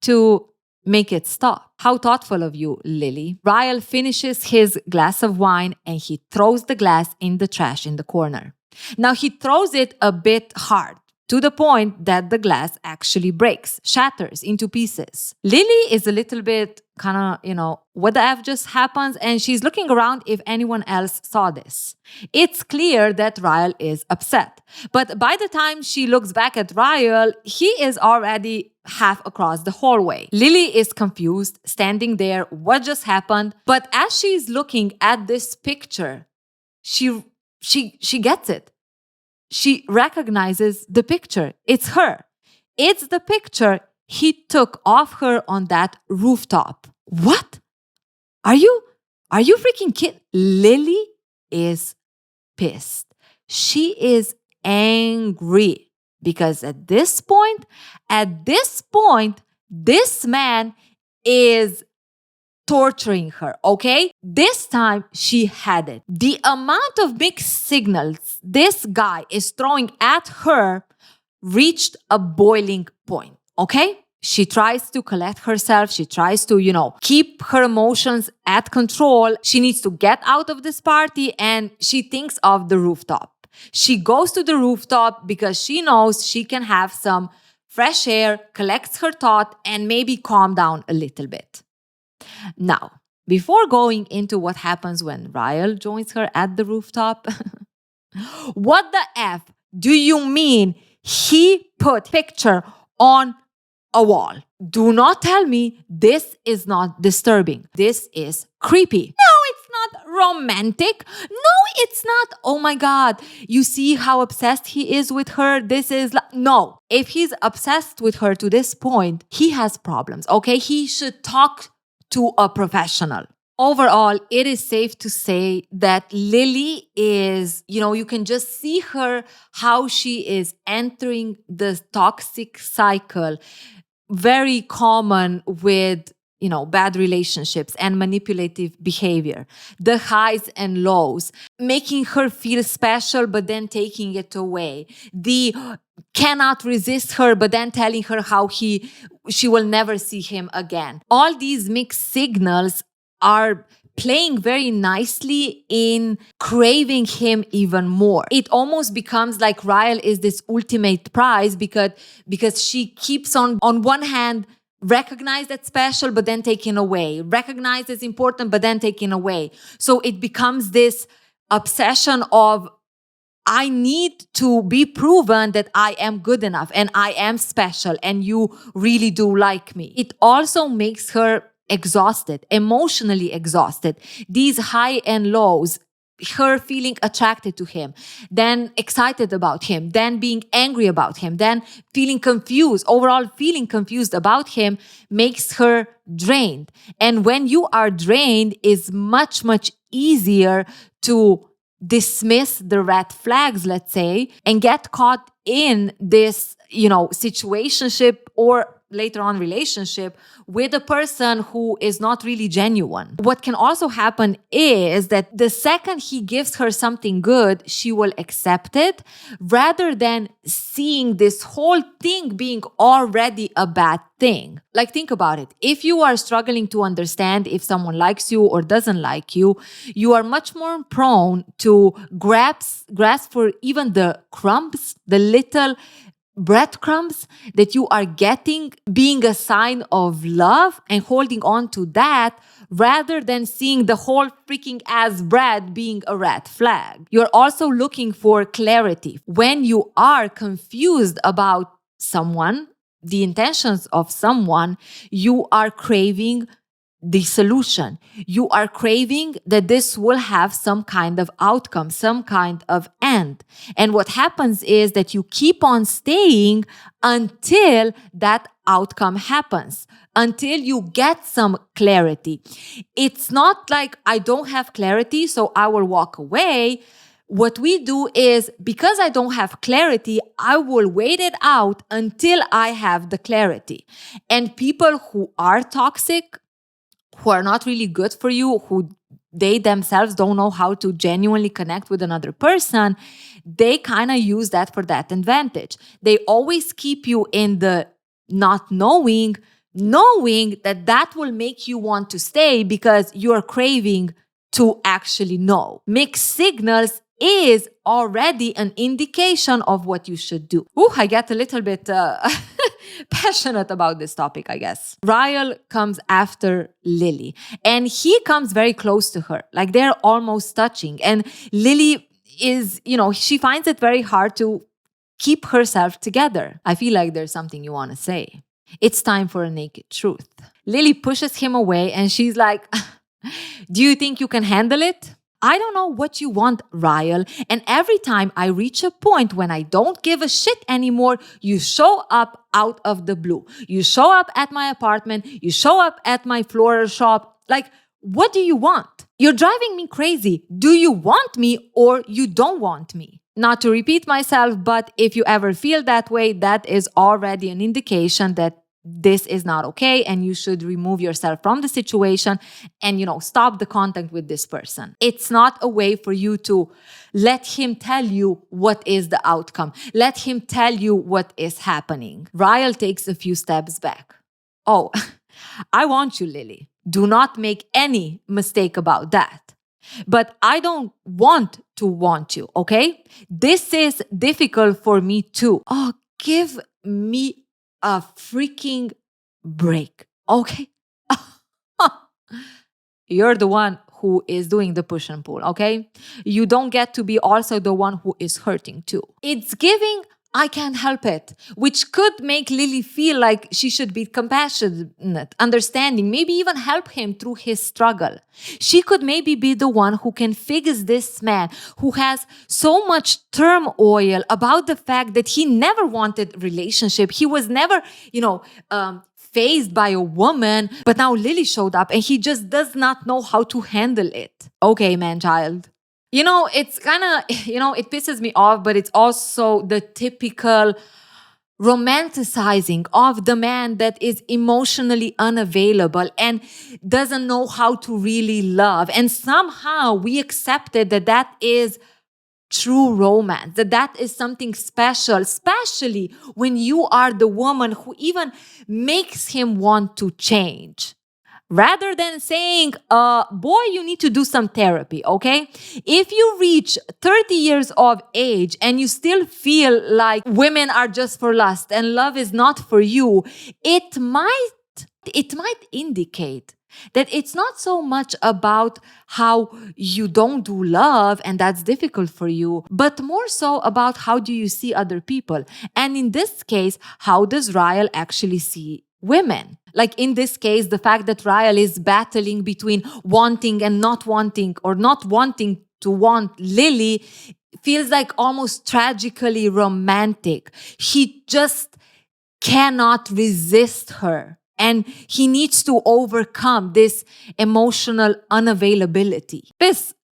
to make it stop. How thoughtful of you, Lily. Ryle finishes his glass of wine and he throws the glass in the trash in the corner. Now he throws it a bit hard, to the point that the glass actually breaks, shatters into pieces. Lily is a little bit kind of, what the F just happens? And she's looking around if anyone else saw this. It's clear that Ryle is upset. But by the time she looks back at Ryle, he is already half across the hallway. Lily is confused, standing there, what just happened? But as she's looking at this picture, she gets it. She recognizes the picture. It's her. It's the picture he took of her on that rooftop. What? Are you freaking kidding? Lily is pissed. She is angry because at this point, this man is torturing her, okay? This time, she had it. The amount of mixed signals this guy is throwing at her reached a boiling point, okay? She tries to collect herself. She tries to, keep her emotions at control. She needs to get out of this party and she thinks of the rooftop. She goes to the rooftop because she knows she can have some fresh air, collects her thought, and maybe calm down a little bit. Now, before going into what happens when Ryle joins her at the rooftop, what the F do you mean he put picture on a wall? Do not tell me this is not disturbing. This is creepy. No, it's not romantic. No, it's not. Oh my God. You see how obsessed he is with her? No. If he's obsessed with her to this point, he has problems, okay? He should talk to a professional. Overall, it is safe to say that Lily is, you can just see her, how she is entering the toxic cycle, very common with, bad relationships and manipulative behavior, the highs and lows, making her feel special, but then taking it away. The cannot resist her, but then telling her how she will never see him again. All these mixed signals are playing very nicely in craving him even more. It almost becomes like Ryle is this ultimate prize because she keeps on one hand, recognize that special, but then taken away. Recognize as important, but then taken away. So it becomes this obsession of I need to be proven that I am good enough and I am special and you really do like me. It also makes her exhausted, emotionally exhausted. These high and lows, her feeling attracted to him, then excited about him, then being angry about him, then feeling confused, overall feeling confused about him makes her drained. And when you are drained, it's much, much easier to dismiss the red flags, let's say, and get caught in this, situationship or later on relationship with a person who is not really genuine. What can also happen is that the second he gives her something good, she will accept it rather than seeing this whole thing being already a bad thing. Like, think about it. If you are struggling to understand if someone likes you or doesn't like you, you are much more prone to grasp for even the crumbs, the little breadcrumbs that you are getting, being a sign of love and holding on to that rather than seeing the whole freaking ass bread being a red flag. You're also looking for clarity. When you are confused about someone, the intentions of someone, you are craving the solution. You are craving that this will have some kind of outcome, some kind of end. And what happens is that you keep on staying until that outcome happens, until you get some clarity. It's not like I don't have clarity, so I will walk away. What we do is, because I don't have clarity, I will wait it out until I have the clarity. And people who are toxic, who are not really good for you, who they themselves don't know how to genuinely connect with another person, they kind of use that for that advantage. They always keep you in the not knowing that will make you want to stay because you are craving to actually know. Mixed signals is already an indication of what you should do. I get a little bit passionate about this topic, I guess. Ryle comes after Lily and he comes very close to her. Like, they're almost touching. And Lily is, she finds it very hard to keep herself together. I feel like there's something you want to say. It's time for a naked truth. Lily pushes him away and she's like, do you think you can handle it? I don't know what you want, Ryle. And every time I reach a point when I don't give a shit anymore, you show up out of the blue. You show up at my apartment. You show up at my floral shop. Like, what do you want? You're driving me crazy. Do you want me or you don't want me? Not to repeat myself, but if you ever feel that way, that is already an indication that this is not okay and you should remove yourself from the situation and, stop the contact with this person. It's not a way for you to let him tell you what is the outcome. Let him tell you what is happening. Ryle takes a few steps back. Oh, I want you, Lily. Do not make any mistake about that. But I don't want to want you, okay? This is difficult for me too. Oh, give me a freaking break, okay? You're the one who is doing the push and pull, okay? You don't get to be also the one who is hurting too. It's giving, I can't help it, which could make Lily feel like she should be compassionate, understanding, maybe even help him through his struggle. She could maybe be the one who can fix this man who has so much turmoil about the fact that he never wanted relationship. He was never, fazed by a woman, but now Lily showed up and he just does not know how to handle it. Okay, man, child. It's kind of, it pisses me off, but it's also the typical romanticizing of the man that is emotionally unavailable and doesn't know how to really love. And somehow we accepted that is true romance, that is something special, especially when you are the woman who even makes him want to change. Rather than saying, boy, you need to do some therapy, okay? If you reach 30 years of age and you still feel like women are just for lust and love is not for you, it might indicate That it's not so much about how you don't do love and that's difficult for you, but more so about how do you see other people. And in this case, how does Ryle actually see women? Like in this case, the fact that Ryle is battling between wanting and not wanting, or not wanting to want Lily, feels like almost tragically romantic. He just cannot resist her. And he needs to overcome this emotional unavailability.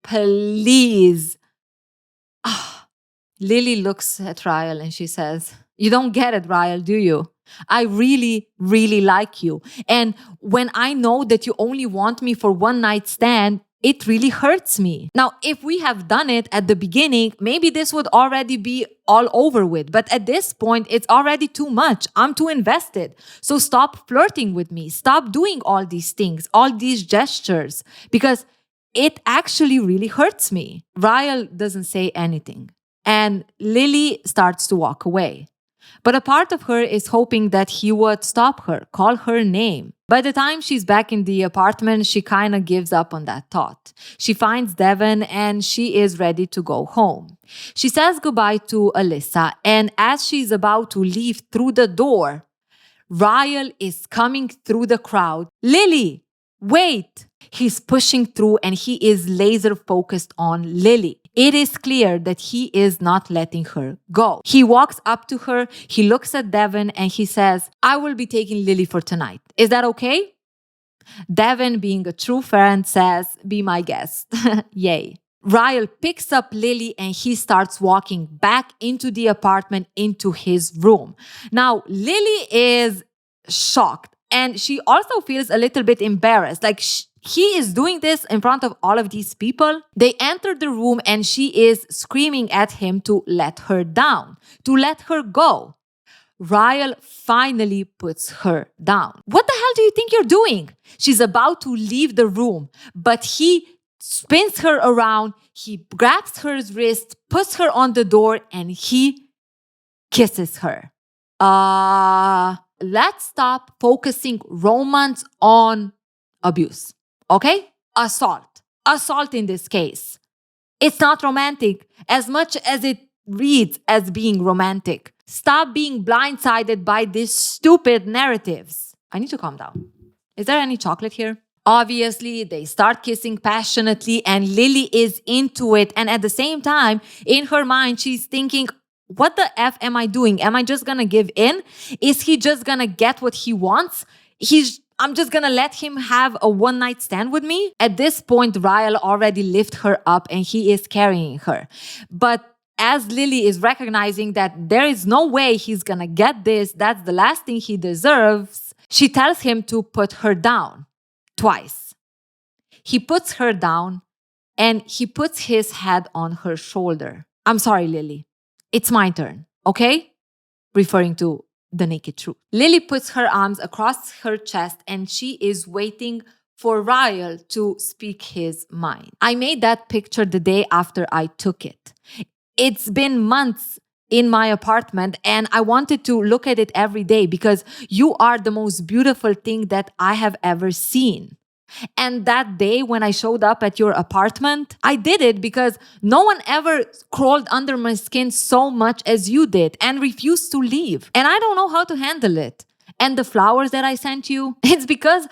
Please. Lily looks at Ryle and she says, "You don't get it, Ryle, do you? I really, really like you. And when I know that you only want me for one night stand, it really hurts me." Now, if we have done it at the beginning, maybe this would already be all over with. But at this point, it's already too much. I'm too invested. So stop flirting with me. Stop doing all these things, all these gestures, because it actually really hurts me. Ryle doesn't say anything. And Lily starts to walk away. But a part of her is hoping that he would stop her, call her name. By the time she's back in the apartment, she kind of gives up on that thought. She finds Devin and she is ready to go home. She says goodbye to Alyssa, and as she's about to leave through the door, Ryle is coming through the crowd. "Lily, wait!" He's pushing through and he is laser focused on Lily. It is clear that he is not letting her go. He walks up to her, he looks at Devin and he says, "I will be taking Lily for tonight. Is that okay?" Devin, being a true friend, says, "Be my guest." Yay. Ryle picks up Lily and he starts walking back into the apartment, into his room. Now, Lily is shocked and she also feels a little bit embarrassed. Like he is doing this in front of all of these people. They enter the room and she is screaming at him to let her down, to let her go. Ryle finally puts her down. "What the hell do you think you're doing?" She's about to leave the room, but he spins her around, he grabs her wrist, puts her on the door, and he kisses her. Let's stop focusing romance on abuse. Okay? Assault. Assault in this case. It's not romantic as much as it reads as being romantic. Stop being blindsided by these stupid narratives. I need to calm down. Is there any chocolate here? Obviously, they start kissing passionately and Lily is into it. And at the same time, in her mind, she's thinking, what the F am I doing? Am I just gonna give in? Is he just gonna get what he wants? I'm just gonna let him have a one-night stand with me? At this point, Ryle already lifted her up and he is carrying her. But as Lily is recognizing that there is no way he's gonna get this, that's the last thing he deserves, she tells him to put her down twice. He puts her down and he puts his head on her shoulder. "I'm sorry, Lily. It's my turn, okay?" Referring to the naked truth. Lily puts her arms across her chest and she is waiting for Ryle to speak his mind. I made that picture the day after I took it. It's been months in my apartment and I wanted to look at it every day because you are the most beautiful thing that I have ever seen. And that day when I showed up at your apartment, I did it because no one ever crawled under my skin so much as you did and refused to leave. And I don't know how to handle it. And the flowers that I sent you, it's because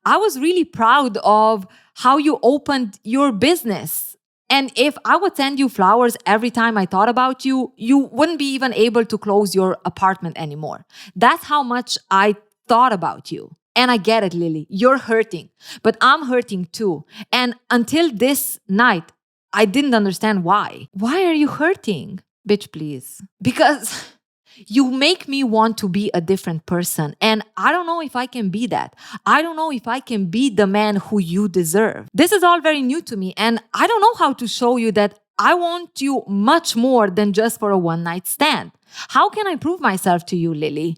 I was really proud of how you opened your business. And if I would send you flowers every time I thought about you, you wouldn't be even able to close your apartment anymore. That's how much I thought about you. And I get it, Lily. You're hurting, but I'm hurting too. And until this night, I didn't understand why. Why are you hurting? Bitch, please. Because you make me want to be a different person. And I don't know if I can be that. I don't know if I can be the man who you deserve. This is all very new to me. And I don't know how to show you that I want you much more than just for a one-night stand. How can I prove myself to you, Lily?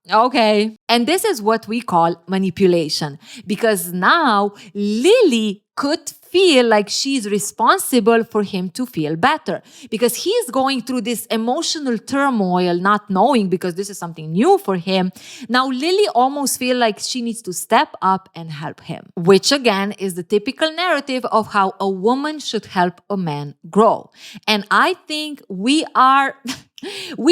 Okay. And this is what we call manipulation. Because now Lily could feel like she's responsible for him to feel better because he's going through this emotional turmoil, not knowing, because this is something new for him. Now, Lily almost feels like she needs to step up and help him, which again is the typical narrative of how a woman should help a man grow. And I think we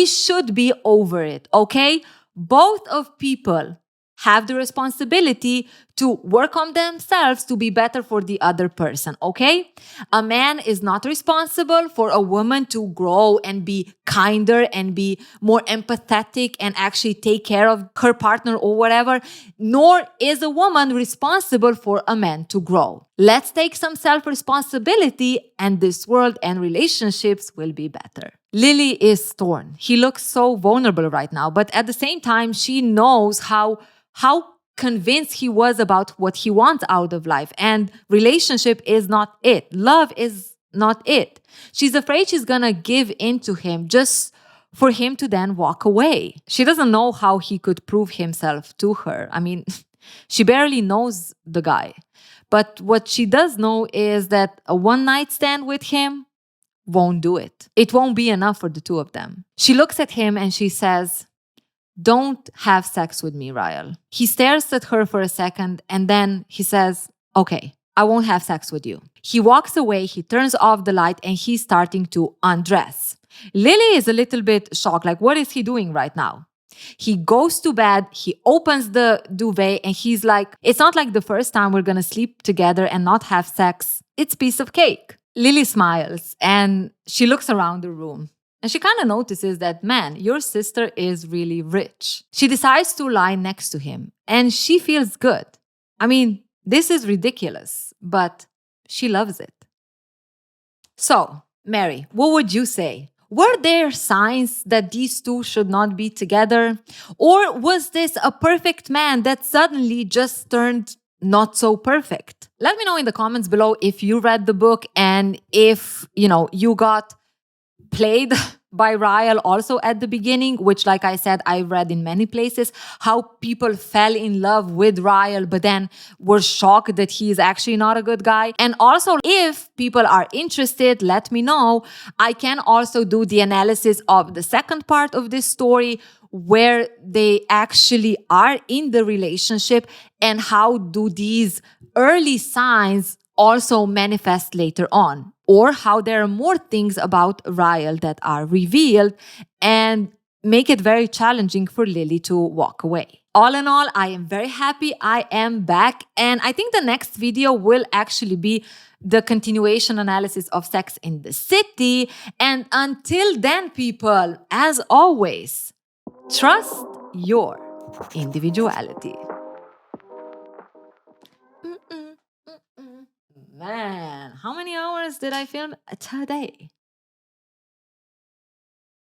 should be over it, okay? Both of people have the responsibility to work on themselves to be better for the other person, okay? A man is not responsible for a woman to grow and be kinder and be more empathetic and actually take care of her partner or whatever, nor is a woman responsible for a man to grow. Let's take some self-responsibility and this world and relationships will be better. Lily is torn. He looks so vulnerable right now, but at the same time, she knows how convinced he was about what he wants out of life. And relationship is not it. Love is not it. She's afraid she's gonna give in to him just for him to then walk away. She doesn't know how he could prove himself to her. I mean, she barely knows the guy. But what she does know is that a one-night stand with him won't do it. It won't be enough for the two of them. She looks at him and she says, "Don't have sex with me, Ryle." He stares at her for a second and then he says, "Okay, I won't have sex with you." He walks away, he turns off the light and he's starting to undress. Lily is a little bit shocked, like, what is he doing right now? He goes to bed, he opens the duvet and he's like, "It's not like the first time we're gonna sleep together and not have sex. It's piece of cake." Lily smiles and she looks around the room. And she kind of notices that, man, your sister is really rich. She decides to lie next to him and she feels good. I mean, this is ridiculous, but she loves it. So, Mary, what would you say? Were there signs that these two should not be together? Or was this a perfect man that suddenly just turned not so perfect? Let me know in the comments below if you read the book and if, you got played by Ryle also at the beginning, which, like I said, I read in many places, how people fell in love with Ryle, but then were shocked that he is actually not a good guy. And also, if people are interested, let me know. I can also do the analysis of the second part of this story, where they actually are in the relationship and how do these early signs also manifest later on, or how there are more things about Ryle that are revealed and make it very challenging for Lily to walk away. All in all, I am very happy I am back, and I think the next video will actually be the continuation analysis of Sex in the City. And until then, people, as always, trust your individuality. Man, how many hours did I film today?